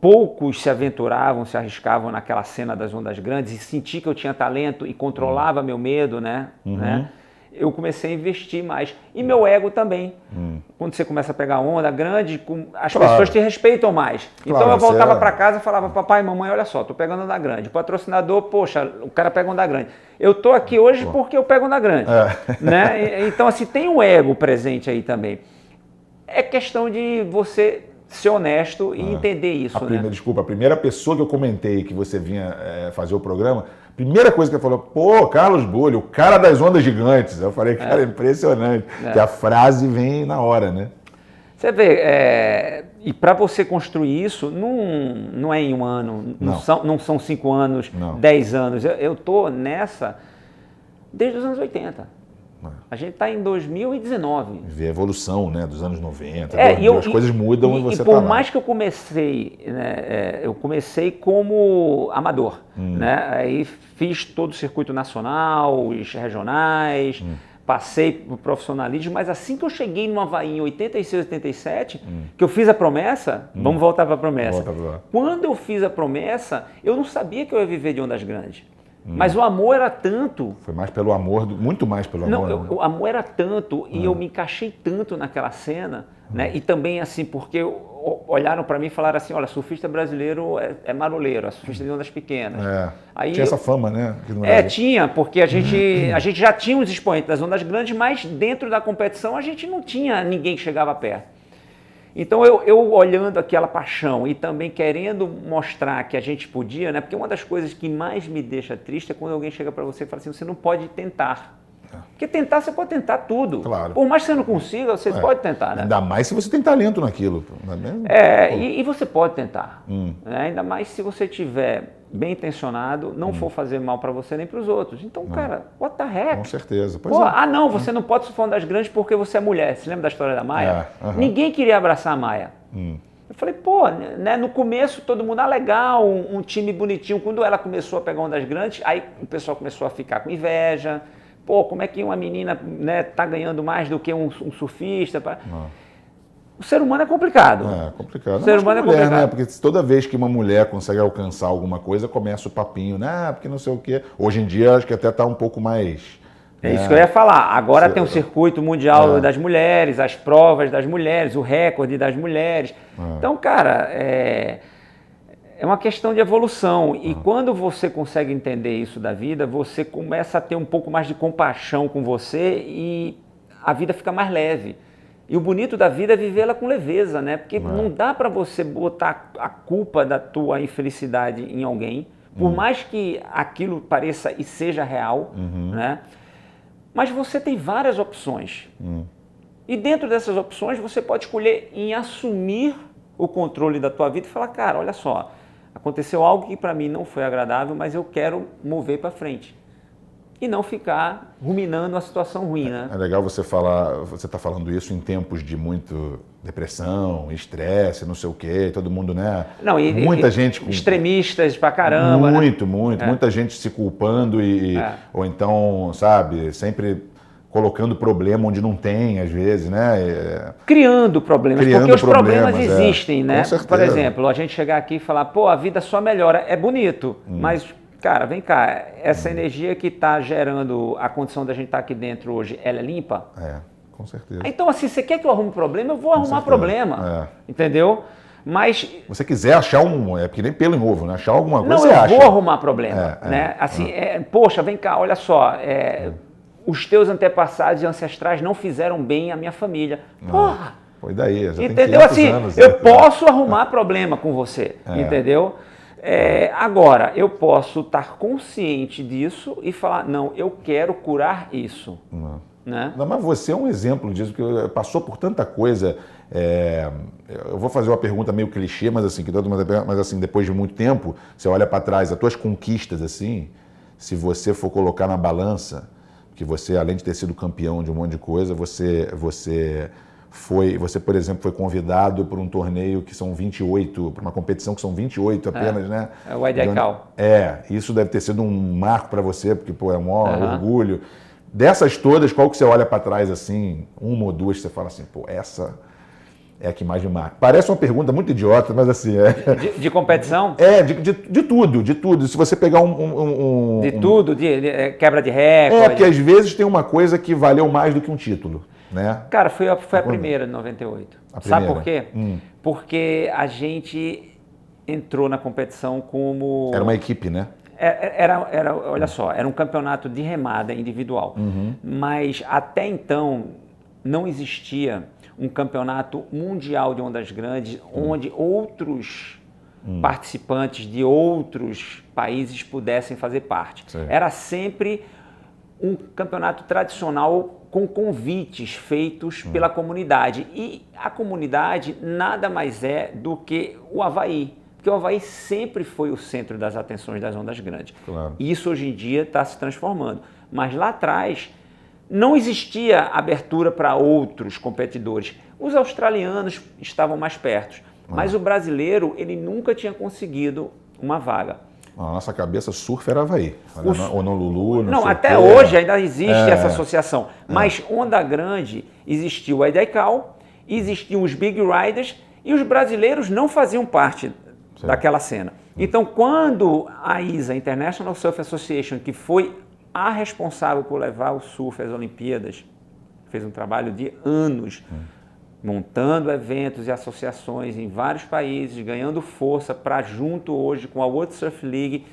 poucos se aventuravam, se arriscavam naquela cena das ondas grandes e sentir que eu tinha talento e controlava meu medo, né? Eu comecei a investir mais. E meu ego também. Quando você começa a pegar onda grande, as pessoas te respeitam mais. Então eu voltava para casa e falava, papai, mamãe, olha só, tô pegando onda grande. O patrocinador, poxa, o cara pega onda grande. Eu tô aqui hoje porque eu pego onda grande. Né? Então, assim, tem um ego presente aí também. É questão de você ser honesto e entender isso, né? Desculpa, a primeira pessoa que eu comentei que você vinha fazer o programa, primeira coisa que ele falou, pô, Carlos Bolho, o cara das ondas gigantes. Eu falei, cara, é impressionante. Que a frase vem na hora, né? Você vê, e para você construir isso, não é em um ano, não são 5 anos, 10 anos. Eu tô nessa desde os anos 80. A gente está em 2019. Ver a evolução, né, dos anos 90, as coisas mudam e você está lá. E por mais que eu comecei, né, eu comecei como amador, né, aí fiz todo o circuito nacional, os regionais, passei para o profissionalismo, mas assim que eu cheguei no Havaí em 86, 87, que eu fiz a promessa, vamos voltar para a promessa. Quando eu fiz a promessa, eu não sabia que eu ia viver de ondas grandes. Mas o amor era tanto... Foi mais pelo amor, muito mais pelo amor. Não, o amor era tanto e eu me encaixei tanto naquela cena, né? E também assim, porque olharam para mim e falaram assim, olha, surfista brasileiro é maroleiro, é surfista de ondas pequenas. Aí tinha essa fama, né? Tinha, porque a gente já tinha os expoentes das ondas grandes, mas dentro da competição a gente não tinha ninguém que chegava perto. Então eu olhando aquela paixão e também querendo mostrar que a gente podia, né? Porque uma das coisas que mais me deixa triste é quando alguém chega para você e fala assim, você não pode tentar. Porque tentar, você pode tentar tudo. Claro. Por mais que você não consiga, você pode tentar, né? Ainda mais se você tem talento naquilo. E você pode tentar. Né? Ainda mais se você tiver bem intencionado, não for fazer mal para você nem para os outros. Então, cara, what the heck? Com certeza. Pô, não, você não pode surfar ondas grandes porque você é mulher. Você lembra da história da Maia? Ninguém queria abraçar a Maia. Eu falei, pô, né, no começo todo mundo, legal, um time bonitinho. Quando ela começou a pegar ondas grandes, aí o pessoal começou a ficar com inveja. Pô, como é que uma menina, né, tá ganhando mais do que um surfista? O ser humano é complicado. É complicado. O ser humano é complicado. Né? Porque toda vez que uma mulher consegue alcançar alguma coisa, começa o papinho, né? Porque não sei o quê. Hoje em dia, acho que até tá um pouco mais... É isso que eu ia falar. Agora tem o circuito mundial das mulheres, as provas das mulheres, o recorde das mulheres. Então, cara, é uma questão de evolução. E quando você consegue entender isso da vida, você começa a ter um pouco mais de compaixão com você e a vida fica mais leve. E o bonito da vida é vivê-la com leveza, né? Porque não dá para você botar a culpa da tua infelicidade em alguém, por mais que aquilo pareça e seja real, né? Mas você tem várias opções. E dentro dessas opções você pode escolher em assumir o controle da tua vida e falar, cara, olha só, aconteceu algo que para mim não foi agradável, mas eu quero mover para frente. E não ficar ruminando a situação ruim, né? É legal você falar, você está falando isso em tempos de muito depressão, estresse, não sei o quê, todo mundo, né? Não, muita gente com extremistas pra caramba, muito, muita gente se culpando ou então, sabe, sempre colocando problema onde não tem, às vezes, né? Criando problemas, porque os problemas existem, né? Com certeza. Por exemplo, a gente chegar aqui e falar, pô, a vida só melhora, é bonito, mas... Cara, vem cá, essa energia que está gerando a condição da gente estar aqui dentro hoje, ela é limpa? Com certeza. Então, assim, você quer que eu arrume problema? Eu vou arrumar problema, entendeu? Mas... você quiser achar é porque nem pelo em ovo, né? Achar alguma coisa, você acha. Não, eu vou arrumar problema, né? Assim, poxa, vem cá, olha só, os teus antepassados e ancestrais não fizeram bem à minha família. Porra! Foi daí, já entendeu? Tem assim, anos, eu posso arrumar problema com você, entendeu? Agora, eu posso estar consciente disso e falar, não, eu quero curar isso. Né? Não, mas você é um exemplo disso, porque passou por tanta coisa. Eu vou fazer uma pergunta meio clichê, mas assim, depois de muito tempo, você olha para trás, as tuas conquistas, assim, se você for colocar na balança, que você, além de ter sido campeão de um monte de coisa, você, por exemplo, foi convidado para um torneio que são 28, para uma competição que são 28 apenas, né? É o IDICAL. Isso deve ter sido um marco para você, porque é um orgulho. Dessas todas, qual que você olha para trás assim, uma ou duas, você fala assim, pô, essa é a que mais me marca. Parece uma pergunta muito idiota, mas assim... De competição? De tudo. Se você pegar tudo, quebra de recorde. Porque às vezes tem uma coisa que valeu mais do que um título. Né? Cara, foi a primeira de 98. Sabe por quê? Porque a gente entrou na competição como... Era uma equipe, né? Olha só, era um campeonato de remada individual. Mas até então não existia um campeonato mundial de ondas grandes onde outros participantes de outros países pudessem fazer parte. Sim. Era sempre um campeonato tradicional com convites feitos pela comunidade. E a comunidade nada mais é do que o Havaí. Porque o Havaí sempre foi o centro das atenções das ondas grandes. Claro. E isso hoje em dia está se transformando. Mas lá atrás não existia abertura para outros competidores. Os australianos estavam mais perto. Mas o brasileiro, ele nunca tinha conseguido uma vaga. Na nossa cabeça, surf era Havaí. Honolulu, não, até hoje ainda existe essa associação. Mas onda grande, existiu o IDICAL, existiam os Big Riders e os brasileiros não faziam parte daquela cena. Então, quando a ISA, International Surf Association, que foi a responsável por levar o surf às Olimpíadas, fez um trabalho de anos, montando eventos e associações em vários países, ganhando força para, junto hoje com a World Surf League,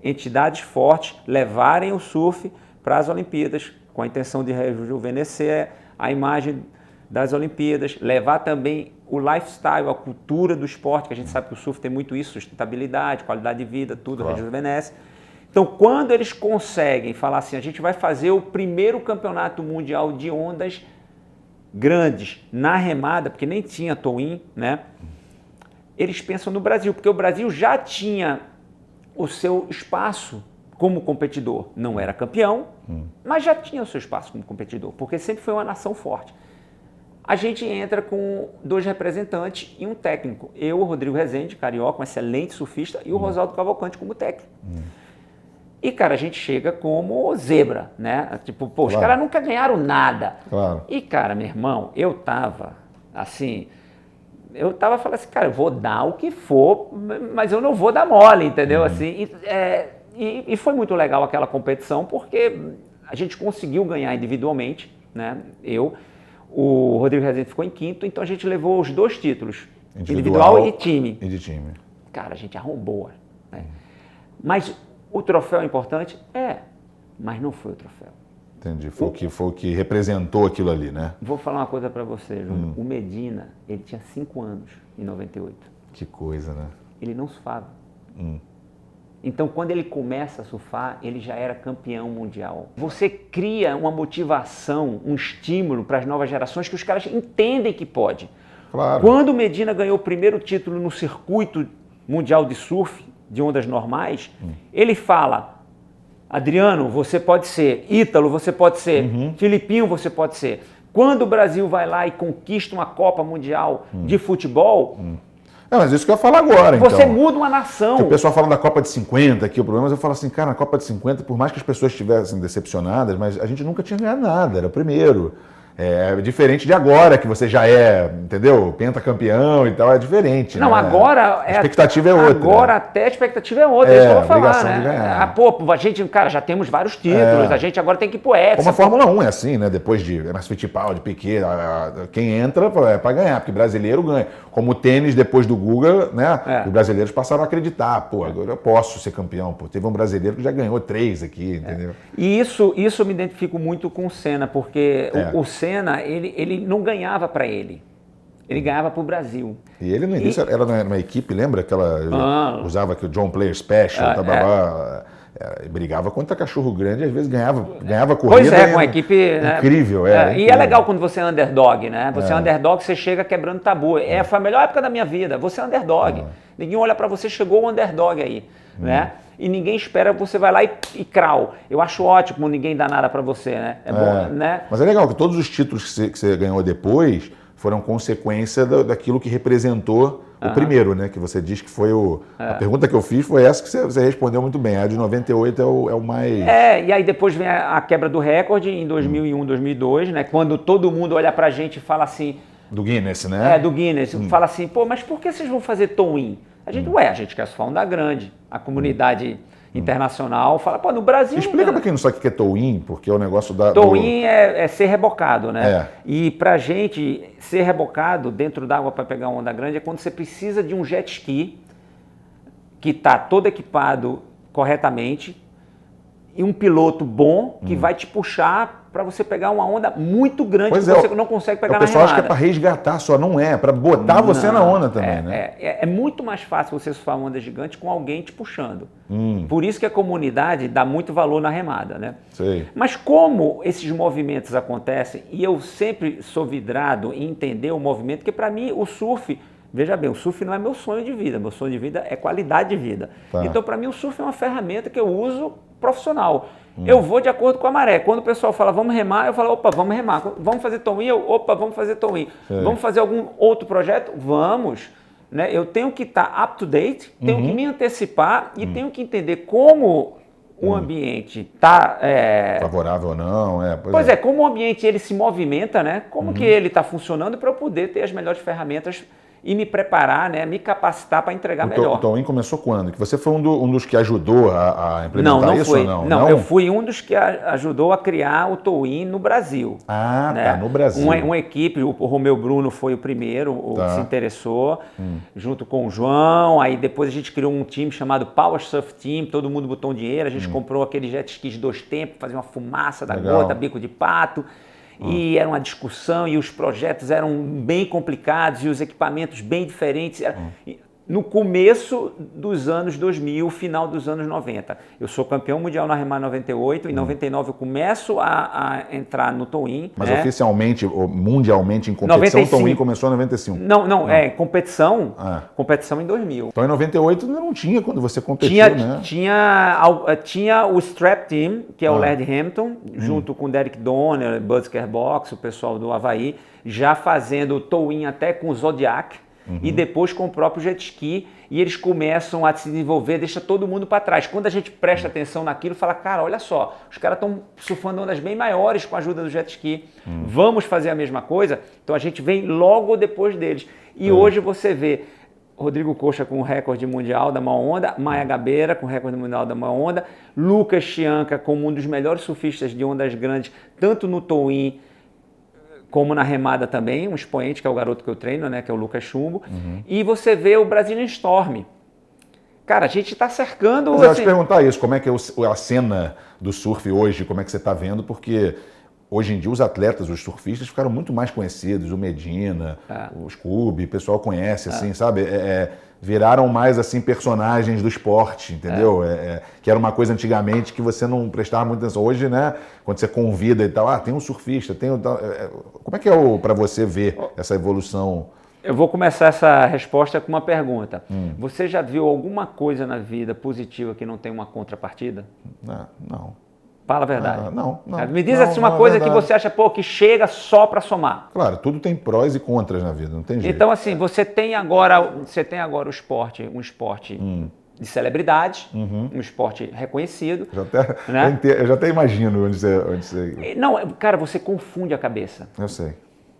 entidades fortes levarem o surf para as Olimpíadas, com a intenção de rejuvenescer a imagem das Olimpíadas, levar também o lifestyle, a cultura do esporte, que a gente sabe que o surf tem muito isso, sustentabilidade, qualidade de vida, tudo rejuvenesce. Então, quando eles conseguem falar assim, a gente vai fazer o primeiro campeonato mundial de ondas grandes na remada, porque nem tinha tow-in, né? Eles pensam no Brasil, porque o Brasil já tinha o seu espaço como competidor. Não era campeão, mas já tinha o seu espaço como competidor, porque sempre foi uma nação forte. A gente entra com 2 representantes e um técnico. Eu, o Rodrigo Rezende, carioca, um excelente surfista, e o Rosaldo Cavalcante como técnico. E, cara, a gente chega como zebra, né? Tipo, pô, os caras nunca ganharam nada. Claro. E, cara, meu irmão, eu tava falando assim, cara, eu vou dar o que for, mas eu não vou dar mole, entendeu? Assim, e foi muito legal aquela competição, porque a gente conseguiu ganhar individualmente, né? O Rodrigo Rezende ficou em quinto, então a gente levou os 2 títulos, individual e time. E de time. Cara, a gente arrombou, né? Mas o troféu é importante? Mas não foi o troféu. Entendi, foi o que representou aquilo ali, né? Vou falar uma coisa para você, Júnior. O Medina, ele tinha 5 anos em 98. Que coisa, né? Ele não surfava. Então, quando ele começa a surfar, ele já era campeão mundial. Você cria uma motivação, um estímulo para as novas gerações que os caras entendem que pode. Claro. Quando o Medina ganhou o primeiro título no circuito mundial de surf, de ondas normais, ele fala, Adriano, você pode ser, Ítalo, você pode ser, Filipinho, você pode ser. Quando o Brasil vai lá e conquista uma Copa Mundial de futebol... Mas isso que eu ia falar agora, você muda uma nação. O pessoal fala da Copa de 50 aqui, o problema, mas eu falo assim, cara, na Copa de 50, por mais que as pessoas estivessem decepcionadas, mas a gente nunca tinha ganhado nada, era o primeiro. É diferente de agora, que você já é, entendeu? Pentacampeão e tal, é diferente. Não, né? agora... A expectativa é outra. Agora até a expectativa é outra, é isso que eu vou falar, né? De ganhar. A gente, cara, já temos vários títulos, a gente agora tem que ir pro Hexa. Como a Fórmula 1 é assim, né? Depois de Fittipaldi, Piquet, quem entra é para ganhar, porque brasileiro ganha. Como o tênis, depois do Guga, né? Os brasileiros passaram a acreditar, pô, agora eu posso ser campeão, pô. Teve um brasileiro que já ganhou 3 aqui, entendeu? E isso eu me identifico muito com o Senna, porque o Senna, ele não ganhava para ele. Ele ganhava para o Brasil. E ele no início era numa equipe, lembra? Que ela usava que o John Player Special, brigava contra cachorro grande, às vezes ganhava corrida. Pois é, com a equipe... Incrível, E é legal quando você é underdog, né? Você é underdog, você chega quebrando tabu. Foi a melhor época da minha vida, você é underdog. Ninguém olha para você, chegou o underdog aí, né? E ninguém espera, você vai lá e crau. Eu acho ótimo quando ninguém dá nada para você, né? Bom, né? Mas é legal que todos os títulos que você ganhou depois foram consequência daquilo que representou o primeiro, né? Que você diz que foi a pergunta que eu fiz foi essa que você respondeu muito bem. A de 98 é o mais... E aí depois vem a quebra do recorde em 2001, 2002, né? Quando todo mundo olha pra gente e fala assim... Do Guinness, né? Do Guinness. Fala assim, pô, mas por que vocês vão fazer tow-in? A gente quer surfar onda grande. A comunidade internacional fala, pô, no Brasil... Explica para quem não sabe o que é tow-in, porque é o negócio da... Tow-in é ser rebocado, né? E pra gente, ser rebocado dentro d'água para pegar onda grande é quando você precisa de um jet ski que está todo equipado corretamente e um piloto bom que vai te puxar para você pegar uma onda muito grande que você não consegue pegar na remada. O pessoal acha que é para resgatar só, não é para botar você na onda também, né? É muito mais fácil você surfar uma onda gigante com alguém te puxando. Por isso que a comunidade dá muito valor na remada, né? Sei. Mas como esses movimentos acontecem, e eu sempre sou vidrado em entender o movimento, porque para mim o surf... Veja bem, o surf não é meu sonho de vida, meu sonho de vida é qualidade de vida. Então, para mim, o surf é uma ferramenta que eu uso profissional. Eu vou de acordo com a maré. Quando o pessoal fala, vamos remar, eu falo, opa, vamos remar. Vamos fazer tow-in? Opa, vamos fazer tow-in. Vamos fazer algum outro projeto? Vamos. Né? Eu tenho que estar up to date, tenho que me antecipar e tenho que entender como o ambiente está... favorável ou não. Pois é, como o ambiente ele se movimenta, né? Como que ele está funcionando para eu poder ter as melhores ferramentas e me preparar, né, me capacitar para entregar melhor. O tow-in começou quando? Que você foi um dos que ajudou a implementar isso ou não? Não, eu fui um dos que ajudou a criar o tow-in no Brasil. Tá, no Brasil. Uma equipe, o Romeu Bruno foi o primeiro, que se interessou, junto com o João, aí depois a gente criou um time chamado Power Surf Team, todo mundo botou um dinheiro, a gente comprou aquele jet ski de 2 tempos, fazia uma fumaça da gota, bico de pato. E era uma discussão e os projetos eram bem complicados e os equipamentos bem diferentes. no começo dos anos 2000, final dos anos 90. Eu sou campeão mundial na remada 98, em 99 eu começo a entrar no Toin. Mas oficialmente, mundialmente em competição, 95. O Toin começou em 95? Não, competição em 2000. Então em 98 não tinha quando você competiu, né? Tinha o Strap Team, que é o Laird Hampton, junto com o Derek Donner, Buzz Kerbox, o pessoal do Havaí, já fazendo o Toin até com o Zodiac. E depois com o próprio jet ski, e eles começam a se desenvolver, deixa todo mundo para trás. Quando a gente presta atenção naquilo, fala, cara, olha só, os caras estão surfando ondas bem maiores com a ajuda do jet ski, vamos fazer a mesma coisa? Então a gente vem logo depois deles. E hoje você vê Rodrigo Costa com o recorde mundial da maior onda, Maia Gabeira com o recorde mundial da maior onda, Lucas Chianca como um dos melhores surfistas de ondas grandes, tanto no Toin como na remada também, um expoente, que é o garoto que eu treino, né, que é o Lucas Chumbo. E você vê o Brazilian Storm. Cara, a gente está cercando... Mas eu ia te perguntar isso, como é que é a cena do surf hoje, como é que você está vendo? Porque hoje em dia os atletas, os surfistas, ficaram muito mais conhecidos, o Medina, o Scooby, o pessoal conhece, assim, sabe? Viraram mais, assim, personagens do esporte, entendeu? Que era uma coisa antigamente que você não prestava muita atenção. Hoje, né, quando você convida e tal, tem um surfista, tem como é que é para você ver essa evolução? Eu vou começar essa resposta com uma pergunta. Você já viu alguma coisa na vida positiva que não tem uma contrapartida? Não. Fala a verdade. Não. Me diz assim uma coisa que você acha, que chega só para somar. Claro, tudo tem prós e contras na vida, não tem jeito. Então, assim, você tem agora o esporte, um esporte de celebridade, um esporte reconhecido. Eu já até imagino onde você... Não, cara, você confunde a cabeça. Eu sei.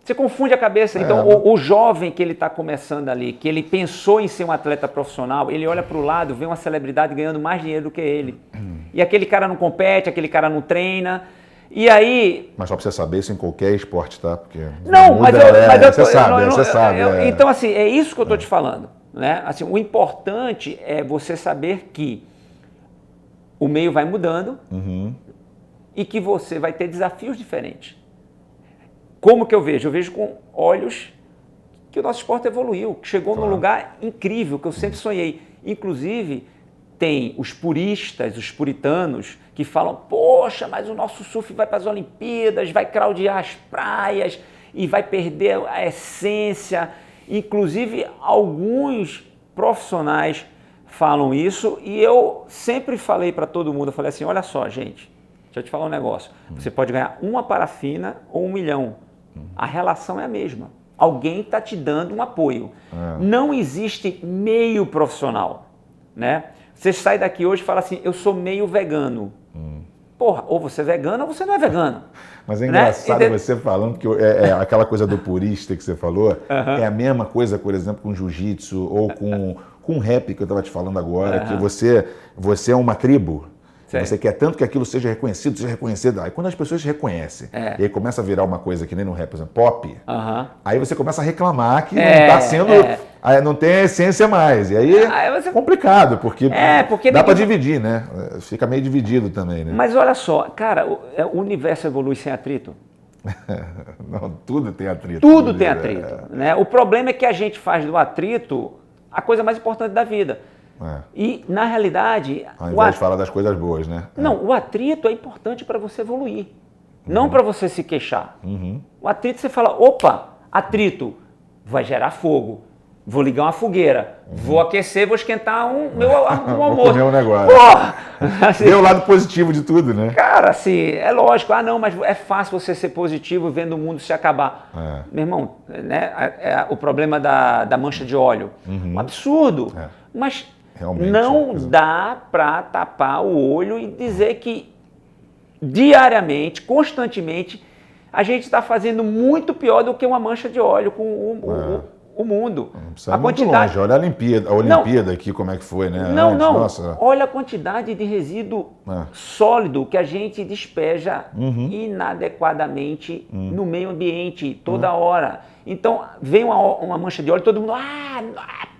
Você confunde a cabeça. Então, o jovem que ele está começando ali, que ele pensou em ser um atleta profissional, ele olha para o lado, vê uma celebridade ganhando mais dinheiro do que ele. E aquele cara não compete, aquele cara não treina. E aí... Mas só para você saber isso em qualquer esporte, tá? Porque não, muda, você sabe. Então, assim, é isso que eu estou te falando. Né? Assim, o importante é você saber que o meio vai mudando e que você vai ter desafios diferentes. Como que eu vejo? Eu vejo com olhos que o nosso esporte evoluiu, que chegou num lugar incrível, que eu sempre sonhei. Inclusive, tem os puristas, os puritanos, que falam, poxa, mas o nosso surf vai para as Olimpíadas, vai craudiar as praias e vai perder a essência. Inclusive, alguns profissionais falam isso e eu sempre falei para todo mundo, eu falei assim, olha só, gente, deixa eu te falar um negócio. Você pode ganhar uma parafina ou 1 milhão. A relação é a mesma. Alguém está te dando um apoio. Não existe meio profissional, né? Você sai daqui hoje e fala assim, eu sou meio vegano. Porra, ou você é vegano ou você não é vegano. Mas é engraçado você falando, que aquela coisa do purista que você falou, é a mesma coisa, por exemplo, com jiu-jitsu ou com rap que eu estava te falando agora, que você é uma tribo. Você quer tanto que aquilo seja reconhecido. Aí quando as pessoas te reconhecem, e aí começa a virar uma coisa que nem no rap, por exemplo, pop, aí você começa a reclamar que não está sendo... não tem a essência mais. E aí é complicado, porque dá para dividir, né? Fica meio dividido também, né? Mas olha só, cara, o universo evolui sem atrito. Não, tudo tem atrito. Tudo tem atrito. Né? O problema é que a gente faz do atrito a coisa mais importante da vida. E, na realidade... Ao invés de falar das coisas boas, né? Não, o atrito é importante para você evoluir. Não para você se queixar. O atrito, você fala, opa, atrito, vai gerar fogo. Vou ligar uma fogueira, vou aquecer, vou esquentar um almoço. Vou comer um negócio. Assim, vê o lado positivo de tudo, né? Cara, assim, é lógico. Não, mas é fácil você ser positivo vendo o mundo se acabar. Meu irmão, né, o problema da mancha de óleo. Um absurdo. Mas realmente, não dá para tapar o olho e dizer que diariamente, constantemente, a gente está fazendo muito pior do que uma mancha de óleo com o mundo. A quantidade... longe. Olha a Olimpíada aqui, como é que foi, né? Nossa. Olha a quantidade de resíduo sólido que a gente despeja inadequadamente no meio ambiente, toda hora. Então, vem uma mancha de óleo, todo mundo,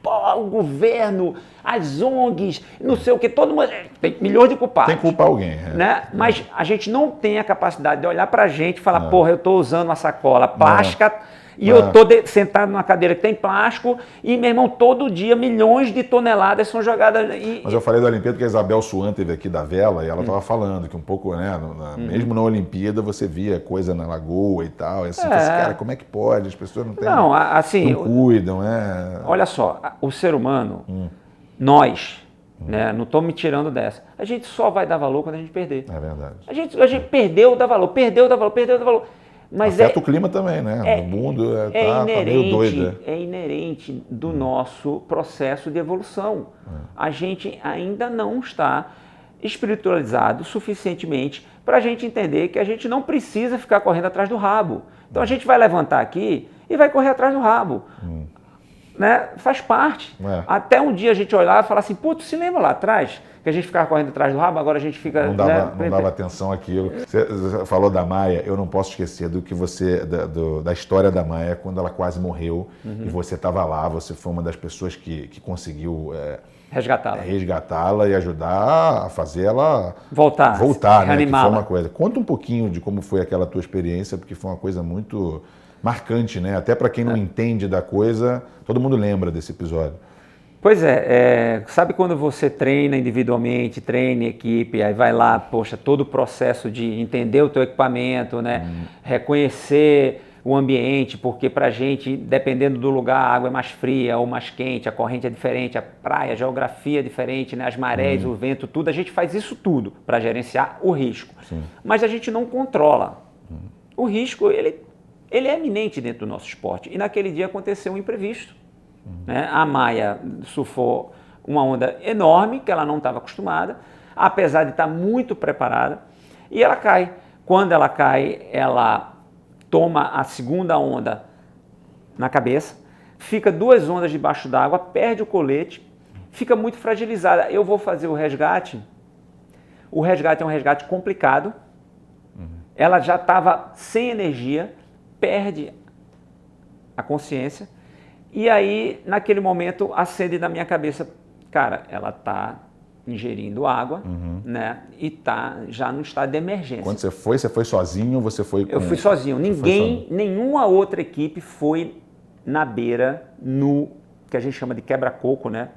o governo, as ONGs, não sei o que, todo mundo... Tem milhões de culpados. Tem que culpar alguém. Né? Mas a gente não tem a capacidade de olhar para a gente e falar, porra, eu estou usando uma sacola plástica e eu estou sentado numa cadeira que tem plástico e, meu irmão, todo dia milhões de toneladas são jogadas... Mas eu falei da Olimpíada que a Isabel Suan teve aqui da vela e ela estava falando que um pouco, né, mesmo na Olimpíada você via coisa na lagoa e tal. E assim, cara, como é que pode? As pessoas não têm... Não, assim... Não cuidam, Olha só, o ser humano, nós... Né? Não estou me tirando dessa. A gente só vai dar valor quando a gente perder. É verdade. A gente perdeu, dá valor, perdeu, dá valor, perdeu, dá valor. Mas afeta o clima também, né? O mundo tá meio doido. É inerente do nosso processo de evolução. A gente ainda não está espiritualizado suficientemente para a gente entender que a gente não precisa ficar correndo atrás do rabo. Então a gente vai levantar aqui e vai correr atrás do rabo. Né? Faz parte. Até um dia a gente olhar e falar assim, putz, se lembra lá atrás que a gente ficava correndo atrás do rabo, agora a gente fica... Não dava atenção àquilo. Você falou da Maia, eu não posso esquecer do que da história da Maia, quando ela quase morreu, e você estava lá, você foi uma das pessoas que conseguiu... resgatá-la e ajudar a fazer ela voltar, né? Que foi uma coisa. Conta um pouquinho de como foi aquela tua experiência, porque foi uma coisa muito... marcante, né? Até para quem não entende da coisa, todo mundo lembra desse episódio. Pois sabe quando você treina individualmente, treina em equipe, aí vai lá, poxa, todo o processo de entender o teu equipamento, né? Reconhecer o ambiente, porque pra gente, dependendo do lugar, a água é mais fria ou mais quente, a corrente é diferente, a praia, a geografia é diferente, né? As marés, o vento, tudo, a gente faz isso tudo para gerenciar o risco. Mas a gente não controla. O risco, ele é iminente dentro do nosso esporte. E naquele dia aconteceu um imprevisto. Né? A Maia surfou uma onda enorme, que ela não estava acostumada, apesar de estar muito preparada, e ela cai. Quando ela cai, ela toma a segunda onda na cabeça, fica 2 ondas debaixo d'água, perde o colete, fica muito fragilizada. Eu vou fazer o resgate. O resgate é um resgate complicado. Ela já estava sem energia, perde a consciência, e aí, naquele momento, acende na minha cabeça, cara, ela está ingerindo água, né, e está já no estado de emergência. Quando você foi sozinho ou você foi com... Eu fui sozinho. Nenhuma outra equipe foi na beira, no que a gente chama de quebra-coco, né?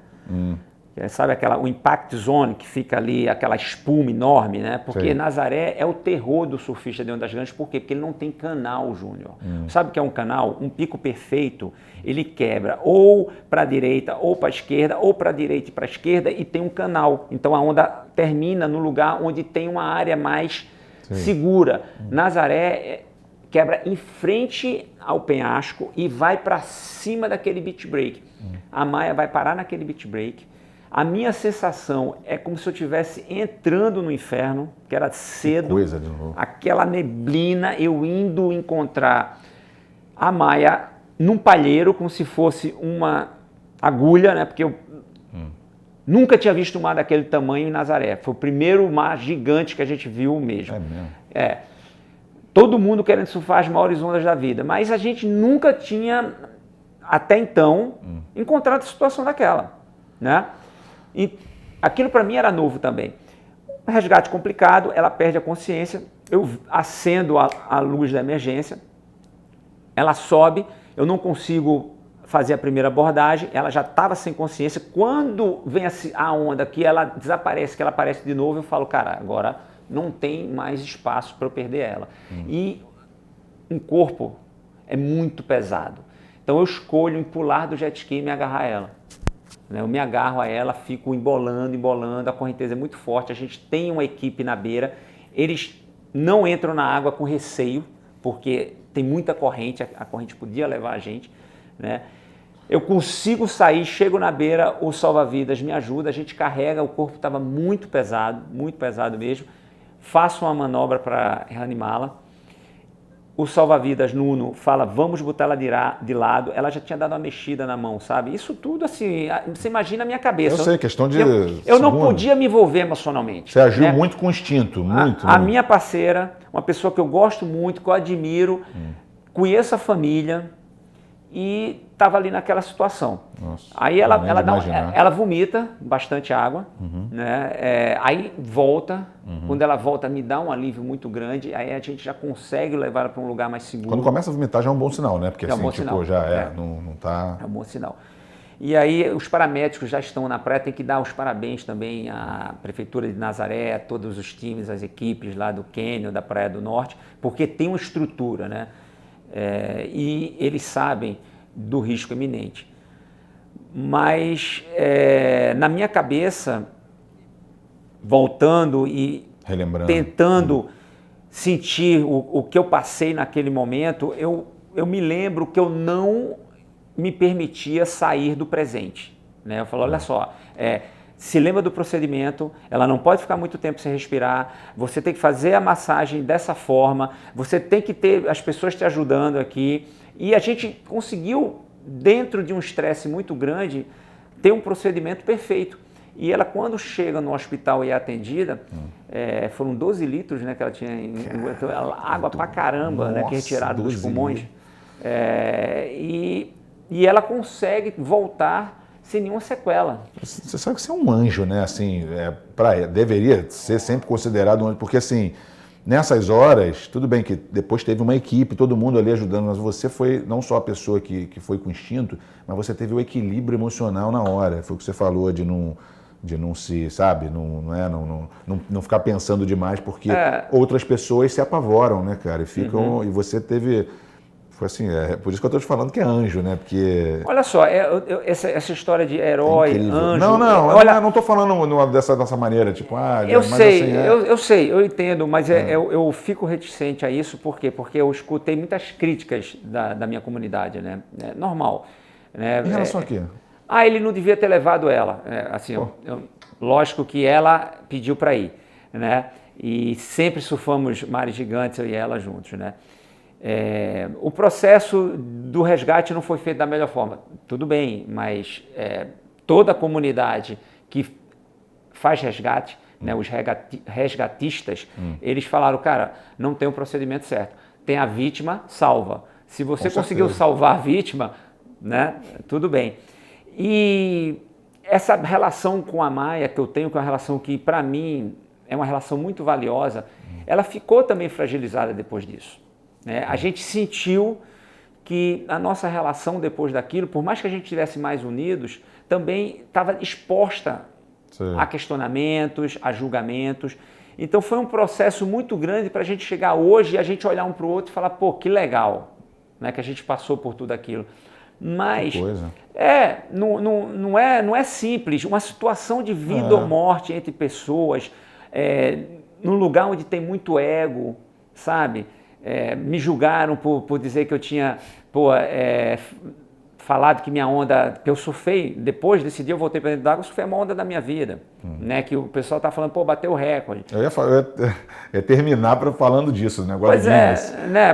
Sabe o impact zone que fica ali, aquela espuma enorme, né? Porque Nazaré é o terror do surfista de ondas grandes. Por quê? Porque ele não tem canal, Júnior. Sabe o que é um canal? Um pico perfeito, ele quebra ou para a direita ou para a esquerda, ou para a direita e para a esquerda, e tem um canal. Então a onda termina no lugar onde tem uma área mais segura. Nazaré quebra em frente ao penhasco e vai para cima daquele beach break. A Maia vai parar naquele beach break. A minha sensação é como se eu estivesse entrando no inferno, que era cedo, aquela neblina, eu indo encontrar a Maia num palheiro, como se fosse uma agulha, né? Porque eu nunca tinha visto um mar daquele tamanho em Nazaré. Foi o primeiro mar gigante que a gente viu mesmo. É mesmo? Todo mundo querendo surfar as maiores ondas da vida, mas a gente nunca tinha, até então, encontrado a situação daquela, né? E aquilo para mim era novo também. Um resgate complicado, ela perde a consciência, eu acendo a luz da emergência, ela sobe, eu não consigo fazer a primeira abordagem, ela já estava sem consciência. Quando vem a onda que ela desaparece, que ela aparece de novo, eu falo, cara, agora não tem mais espaço para eu perder ela. E um corpo é muito pesado. Então eu escolho em pular do jet ski e me agarrar a ela. Eu me agarro a ela, fico embolando, a correnteza é muito forte, a gente tem uma equipe na beira, eles não entram na água com receio, porque tem muita corrente, a corrente podia levar a gente, né? Eu consigo sair, chego na beira, o salva-vidas me ajuda, a gente carrega, o corpo estava muito pesado mesmo, faço uma manobra para reanimá-la. O salva-vidas, Nuno, fala, vamos botar ela de lado. Ela já tinha dado uma mexida na mão, sabe? Isso tudo, assim, você imagina a minha cabeça. Eu sei, questão de Eu não podia me envolver emocionalmente. Você agiu muito com instinto, muito. A minha parceira, uma pessoa que eu gosto muito, que eu admiro, conheço a família, e estava ali naquela situação. Nossa, aí ela vomita bastante água, né? Aí volta, quando ela volta me dá um alívio muito grande, aí a gente já consegue levar ela para um lugar mais seguro. Quando começa a vomitar já é um bom sinal, né? Porque já assim, é um bom sinal. não tá... É um bom sinal. E aí os paramédicos já estão na praia, tem que dar os parabéns também à Prefeitura de Nazaré, a todos os times, as equipes lá do Quênia, da Praia do Norte, porque tem uma estrutura, né? E eles sabem do risco iminente. Mas na minha cabeça, voltando e tentando sentir o que eu passei naquele momento, eu me lembro que eu não me permitia sair do presente, né? Eu falo, olha só, se lembra do procedimento, ela não pode ficar muito tempo sem respirar, você tem que fazer a massagem dessa forma, você tem que ter as pessoas te ajudando aqui. E a gente conseguiu, dentro de um estresse muito grande, ter um procedimento perfeito. E ela, quando chega no hospital e é atendida, foram 12 litros, né, que ela tinha, água pra caramba, né, que retiraram dos pulmões. E ela consegue voltar sem nenhuma sequela. Você sabe que você é um anjo, né? Assim, deveria ser sempre considerado um anjo, porque assim, nessas horas, tudo bem que depois teve uma equipe, todo mundo ali ajudando, mas você foi não só a pessoa que foi com instinto, mas você teve o equilíbrio emocional na hora. Foi o que você falou de não se, sabe, não ficar pensando demais, porque outras pessoas se apavoram, né, cara? E ficam, e você teve... Foi assim, por isso que eu estou te falando que é anjo, né? Porque... Olha só, essa história de herói, anjo... Não estou falando dessa maneira, tipo... Eu sei, eu entendo, mas eu fico reticente a isso, por quê? Porque eu escutei muitas críticas da minha comunidade, né? É normal. Né? Em relação a quê? Ele não devia ter levado ela. Lógico que ela pediu para ir, né? E sempre surfamos mares gigantes, eu e ela juntos, né? O processo do resgate não foi feito da melhor forma. Tudo bem, mas toda a comunidade que faz resgate, né, os resgatistas, eles falaram, cara, não tem o procedimento certo. Tem a vítima, salva. Se você conseguiu salvar a vítima, né, tudo bem. E essa relação com a Maia que eu tenho, que é uma relação que, para mim, é uma relação muito valiosa, ela ficou também fragilizada depois disso. A gente sentiu que a nossa relação depois daquilo, por mais que a gente estivesse mais unidos, também estava exposta a questionamentos, a julgamentos. Então foi um processo muito grande para a gente chegar hoje e a gente olhar um para o outro e falar, pô, que legal, né, que a gente passou por tudo aquilo. Mas não é simples, uma situação de vida ou morte entre pessoas, num lugar onde tem muito ego, sabe? Me julgaram por dizer que eu tinha falado que minha onda, que eu surfei, depois desse dia eu voltei para dentro d'água, eu surfei uma onda da minha vida, né? Que o pessoal tá falando, bateu o recorde. Eu ia terminar falando disso, né? Agora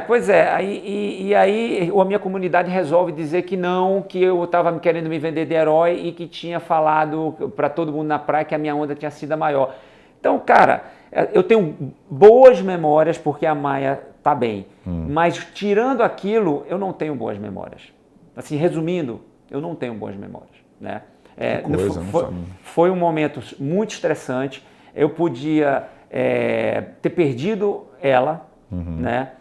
Pois é, aí a minha comunidade resolve dizer que não, que eu estava querendo me vender de herói e que tinha falado para todo mundo na praia que a minha onda tinha sido a maior. Então, cara, eu tenho boas memórias porque a Maia tá bem, mas tirando aquilo, eu não tenho boas memórias. Assim, resumindo, eu não tenho boas memórias, né? Foi um momento muito estressante, eu podia ter perdido ela, né?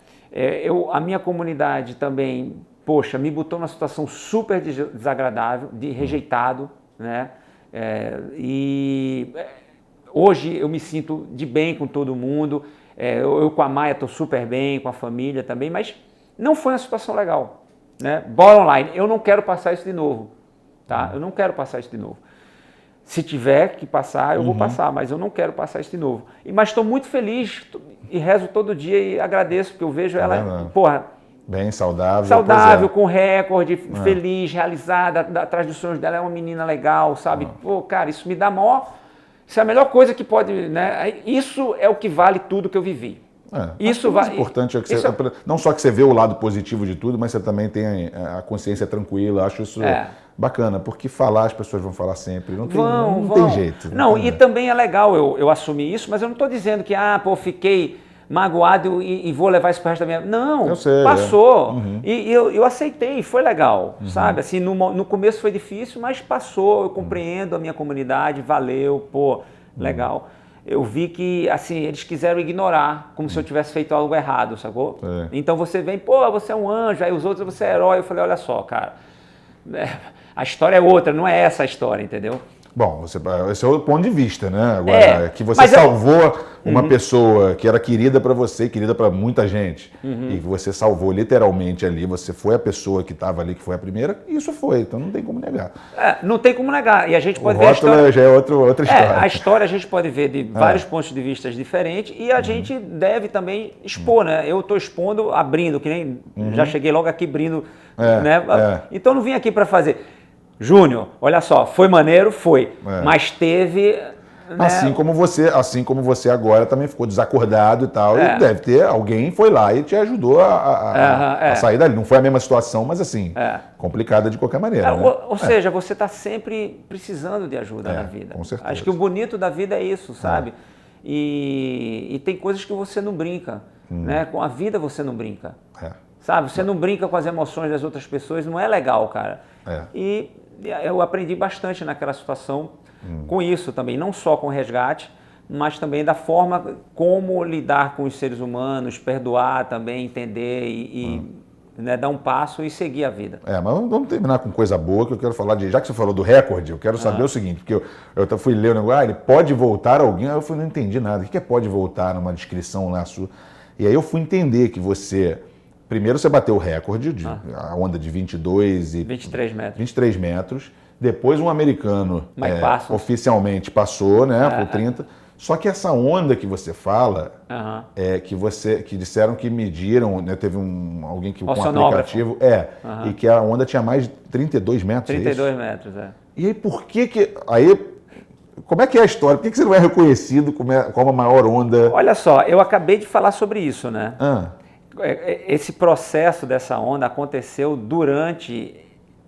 A minha comunidade também, poxa, me botou numa situação super desagradável, de rejeitado, né? Hoje eu me sinto de bem com todo mundo, eu com a Maia estou super bem, com a família também, mas não foi uma situação legal, né? Bottom line, eu não quero passar isso de novo, tá? Eu não quero passar isso de novo. Se tiver que passar, eu vou passar, mas eu não quero passar isso de novo. Mas estou muito feliz e rezo todo dia e agradeço, porque eu vejo ela, bem saudável. Saudável, com recorde, feliz, realizada, atrás dos sonhos dela, é uma menina legal, sabe? Pô, cara, isso me dá isso é a melhor coisa que pode, né? Isso é o que vale tudo que eu vivi. Isso o mais importante é que você, não só que você vê o lado positivo de tudo, mas você também tem a consciência tranquila. Acho isso bacana, porque falar as pessoas vão falar sempre, não tem jeito. E também é legal eu assumir isso, mas eu não estou dizendo que fiquei magoado e vou levar isso para o resto da minha vida. Não, eu sei, passou. E eu aceitei, foi legal, sabe? Assim, no começo foi difícil, mas passou, eu compreendo a minha comunidade, valeu, pô, legal. Eu vi que, assim, eles quiseram ignorar, como se eu tivesse feito algo errado, sacou? Então você vem, pô, você é um anjo, aí os outros, você é herói. Eu falei, olha só, cara, a história é outra, não é essa a história, entendeu? Bom, esse é o ponto de vista, né? Agora, que você salvou uma pessoa que era querida para você, querida para muita gente, e que você salvou literalmente ali, você foi a pessoa que estava ali, que foi a primeira, isso foi, então não tem como negar. Não tem como negar, e a gente pode ver a história... já é outra história. A história a gente pode ver de vários pontos de vista diferentes, e a gente deve também expor, né? Eu estou expondo, abrindo, que nem já cheguei logo aqui abrindo, né? Então não vim aqui para fazer... Júnior, olha só, foi maneiro? Foi. Mas teve... Né? Assim como você agora também ficou desacordado e tal, e deve ter, alguém foi lá e te ajudou a sair dali. Não foi a mesma situação, mas assim, complicada de qualquer maneira. Né? Ou seja, você está sempre precisando de ajuda na vida. Com certeza. Acho que o bonito da vida é isso, sabe? E tem coisas que você não brinca. Né? Com a vida você não brinca. Sabe? Você não brinca com as emoções das outras pessoas, não é legal, cara. E eu aprendi bastante naquela situação com isso também, não só com o resgate, mas também da forma como lidar com os seres humanos, perdoar também, entender e né, dar um passo e seguir a vida. Mas vamos terminar com coisa boa, que eu quero falar já que você falou do recorde, eu quero saber o seguinte, porque eu fui ler o negócio, ele pode voltar alguém, aí eu não entendi nada, o que é pode voltar numa descrição lá sua? E aí eu fui entender que primeiro você bateu o recorde, a onda de 23 metros. Depois um americano oficialmente passou, né, por 30. Só que essa onda que você fala, que disseram que mediram, né, teve alguém que com um aplicativo, e que a onda tinha mais de 32 metros. 32 metros, E aí por que... Como é que é a história? Por que você não é reconhecido como a maior onda? Olha só, eu acabei de falar sobre isso, né? Esse processo dessa onda aconteceu durante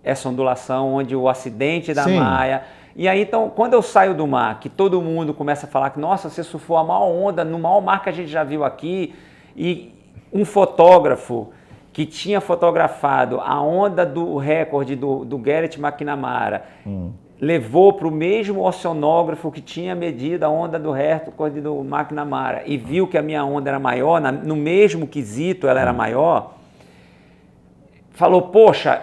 essa ondulação, onde o acidente da Maia... E aí, então, quando eu saio do mar, que todo mundo começa a falar que, nossa, você surfou a maior onda, no maior mar que a gente já viu aqui, e um fotógrafo que tinha fotografado a onda do recorde do Garrett McNamara, levou para o mesmo oceanógrafo que tinha medido a onda do recorde do McNamara e viu que a minha onda era maior, no mesmo quesito ela era maior, falou, poxa,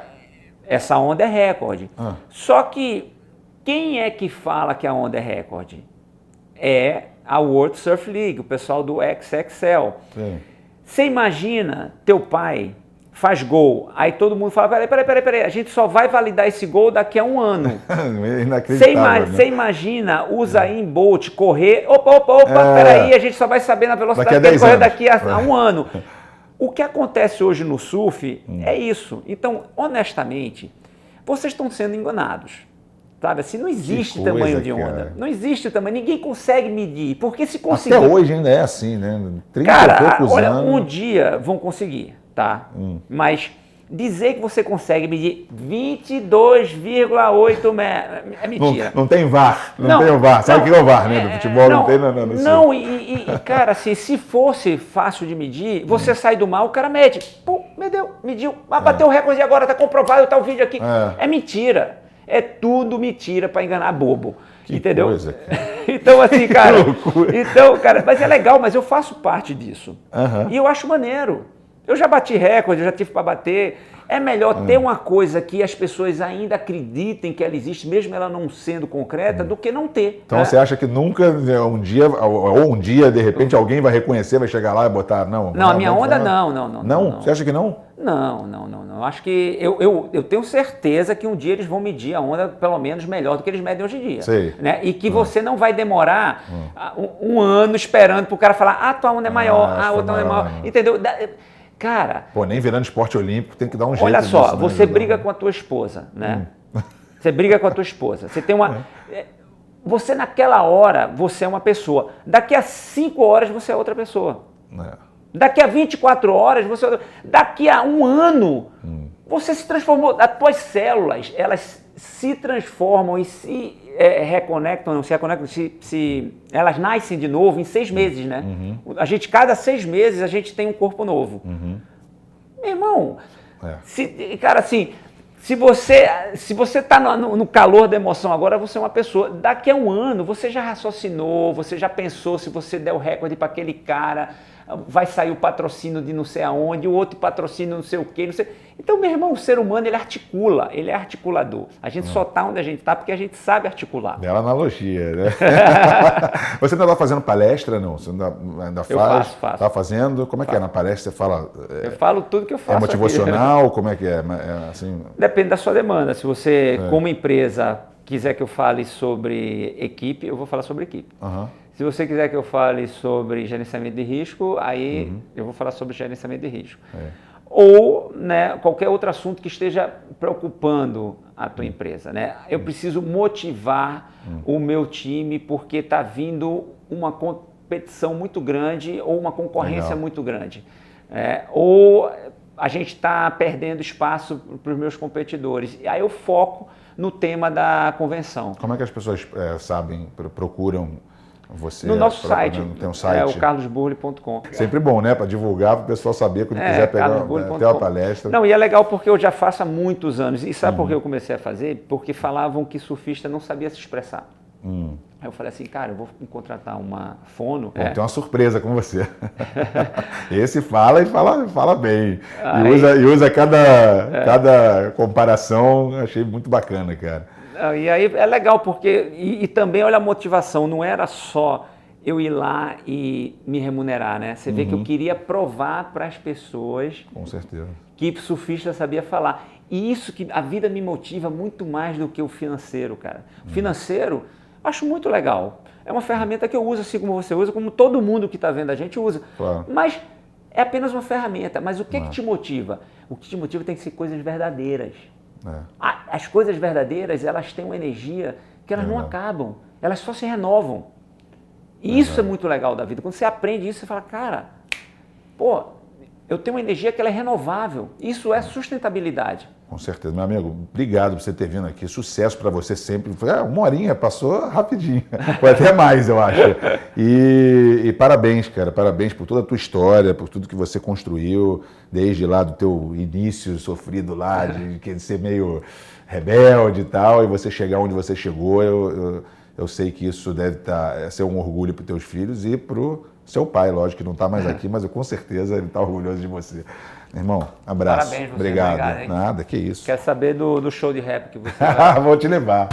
essa onda é recorde. Só que quem é que fala que a onda é recorde? É a World Surf League, o pessoal do XXL. Você imagina teu pai faz gol, aí todo mundo fala, peraí, a gente só vai validar esse gol daqui a um ano. Você imagina o Usain Bolt correr, peraí, a gente só vai saber na velocidade que ele correu daqui a um ano. O que acontece hoje no surf é isso. Então, honestamente, vocês estão sendo enganados. Sabe assim, não existe tamanho de onda. Cara. Não existe tamanho, ninguém consegue medir. Porque se conseguir... Até hoje ainda é assim, né? 30 e poucos anos. Um dia vão conseguir, tá? Mas dizer que você consegue medir 22,8 metros é mentira. Não tem VAR, não tem o VAR. Sabe o que é o VAR, né? Do futebol não tem, não. Cara, assim, se fosse fácil de medir, você sai do mar, o cara mede. Pum, mediu. Bateu o recorde agora, tá comprovado, tá o vídeo aqui. É mentira. É tudo mentira para enganar bobo. Que entendeu? Coisa, cara. Então, assim, cara. Mas é legal, mas eu faço parte disso. E eu acho maneiro. Eu já bati recorde, eu já tive para bater. É melhor ter uma coisa que as pessoas ainda acreditem que ela existe, mesmo ela não sendo concreta, do que não ter. Então você acha que nunca, um dia, de repente, alguém vai reconhecer, vai chegar lá e botar, não? Não, a minha onda não. Não? Você acha que não? Não. Acho que eu tenho certeza que um dia eles vão medir a onda pelo menos melhor do que eles medem hoje em dia. Sei. Né? E que você não vai demorar um ano esperando para o cara falar, tua onda é maior, a outra onda é maior. Entendeu? Cara... nem virando esporte olímpico tem que dar um jeito. Olha só, você briga com a tua esposa, né? Você briga com a tua esposa. Você tem uma... Você naquela hora, você é uma pessoa. Daqui a 5 horas, você é outra pessoa. Daqui a 24 horas, daqui a um ano, você se transformou. As tuas células, elas se transformam e se reconectam, não se reconectam, se elas nascem de novo em 6 meses, né? A gente, cada 6 meses, a gente tem um corpo novo. Meu irmão, cara, assim, se você tá no calor da emoção agora, você é uma pessoa. Daqui a um ano, você já raciocinou, você já pensou, se você der o recorde para aquele cara, vai sair o patrocínio de não sei aonde, o outro patrocínio não sei o quê, não sei. Então, meu irmão, o ser humano, ele articula, ele é articulador. A gente só está onde a gente está porque a gente sabe articular. Bela analogia, né? Você ainda está fazendo palestra, não? Você ainda faz? Eu faço. Está fazendo? Como é que é na palestra? Você fala... Eu falo tudo que eu faço. É motivacional? Aqui. Como é que é? Assim... Depende da sua demanda. Se você, como empresa, quiser que eu fale sobre equipe, eu vou falar sobre equipe. Se você quiser que eu fale sobre gerenciamento de risco, aí eu vou falar sobre gerenciamento de risco. Ou, né, qualquer outro assunto que esteja preocupando a tua empresa. Né? Eu preciso motivar o meu time porque está vindo uma competição muito grande ou uma concorrência muito grande. Ou a gente está perdendo espaço para os meus competidores. E aí eu foco no tema da convenção. Como é que as pessoas sabem, procuram você? No nosso site, tem um site, é o carlosburle.com. Sempre bom, né? Para divulgar, para o pessoal saber quando quiser pegar até uma palestra. Não, e é legal porque eu já faço há muitos anos. E sabe por que eu comecei a fazer? Porque falavam que surfista não sabia se expressar. Aí eu falei assim, cara, eu vou contratar uma fono. Bom, tem uma surpresa com você. Esse fala e fala bem. E usa cada comparação, achei muito bacana, cara. E aí é legal porque, e também olha a motivação, não era só eu ir lá e me remunerar, né? Você vê que eu queria provar para as pessoas com certeza que surfista sabia falar. E isso que a vida me motiva muito mais do que o financeiro, cara. O financeiro, acho muito legal. É uma ferramenta que eu uso assim como você usa, como todo mundo que está vendo a gente usa. Claro. Mas é apenas uma ferramenta. Mas o que te motiva? O que te motiva tem que ser coisas verdadeiras. As coisas verdadeiras, elas têm uma energia que elas não acabam, elas só se renovam. E isso é muito legal da vida. Quando você aprende isso, você fala, cara, pô, eu tenho uma energia que ela é renovável. Isso é sustentabilidade. Com certeza. Meu amigo, obrigado por você ter vindo aqui. Sucesso para você sempre. Uma horinha, passou rapidinho. Foi até mais, eu acho. E parabéns, cara. Parabéns por toda a tua história, por tudo que você construiu, desde lá do teu início sofrido lá, de ser meio rebelde e tal, e você chegar onde você chegou. Eu sei que isso deve ser um orgulho para os teus filhos e para o seu pai, lógico que não está mais aqui, mas com certeza ele está orgulhoso de você. Irmão, abraço. Parabéns, você. Obrigado. Hein? Nada, que isso. Quero saber do show de rap que você vai. Vou te levar.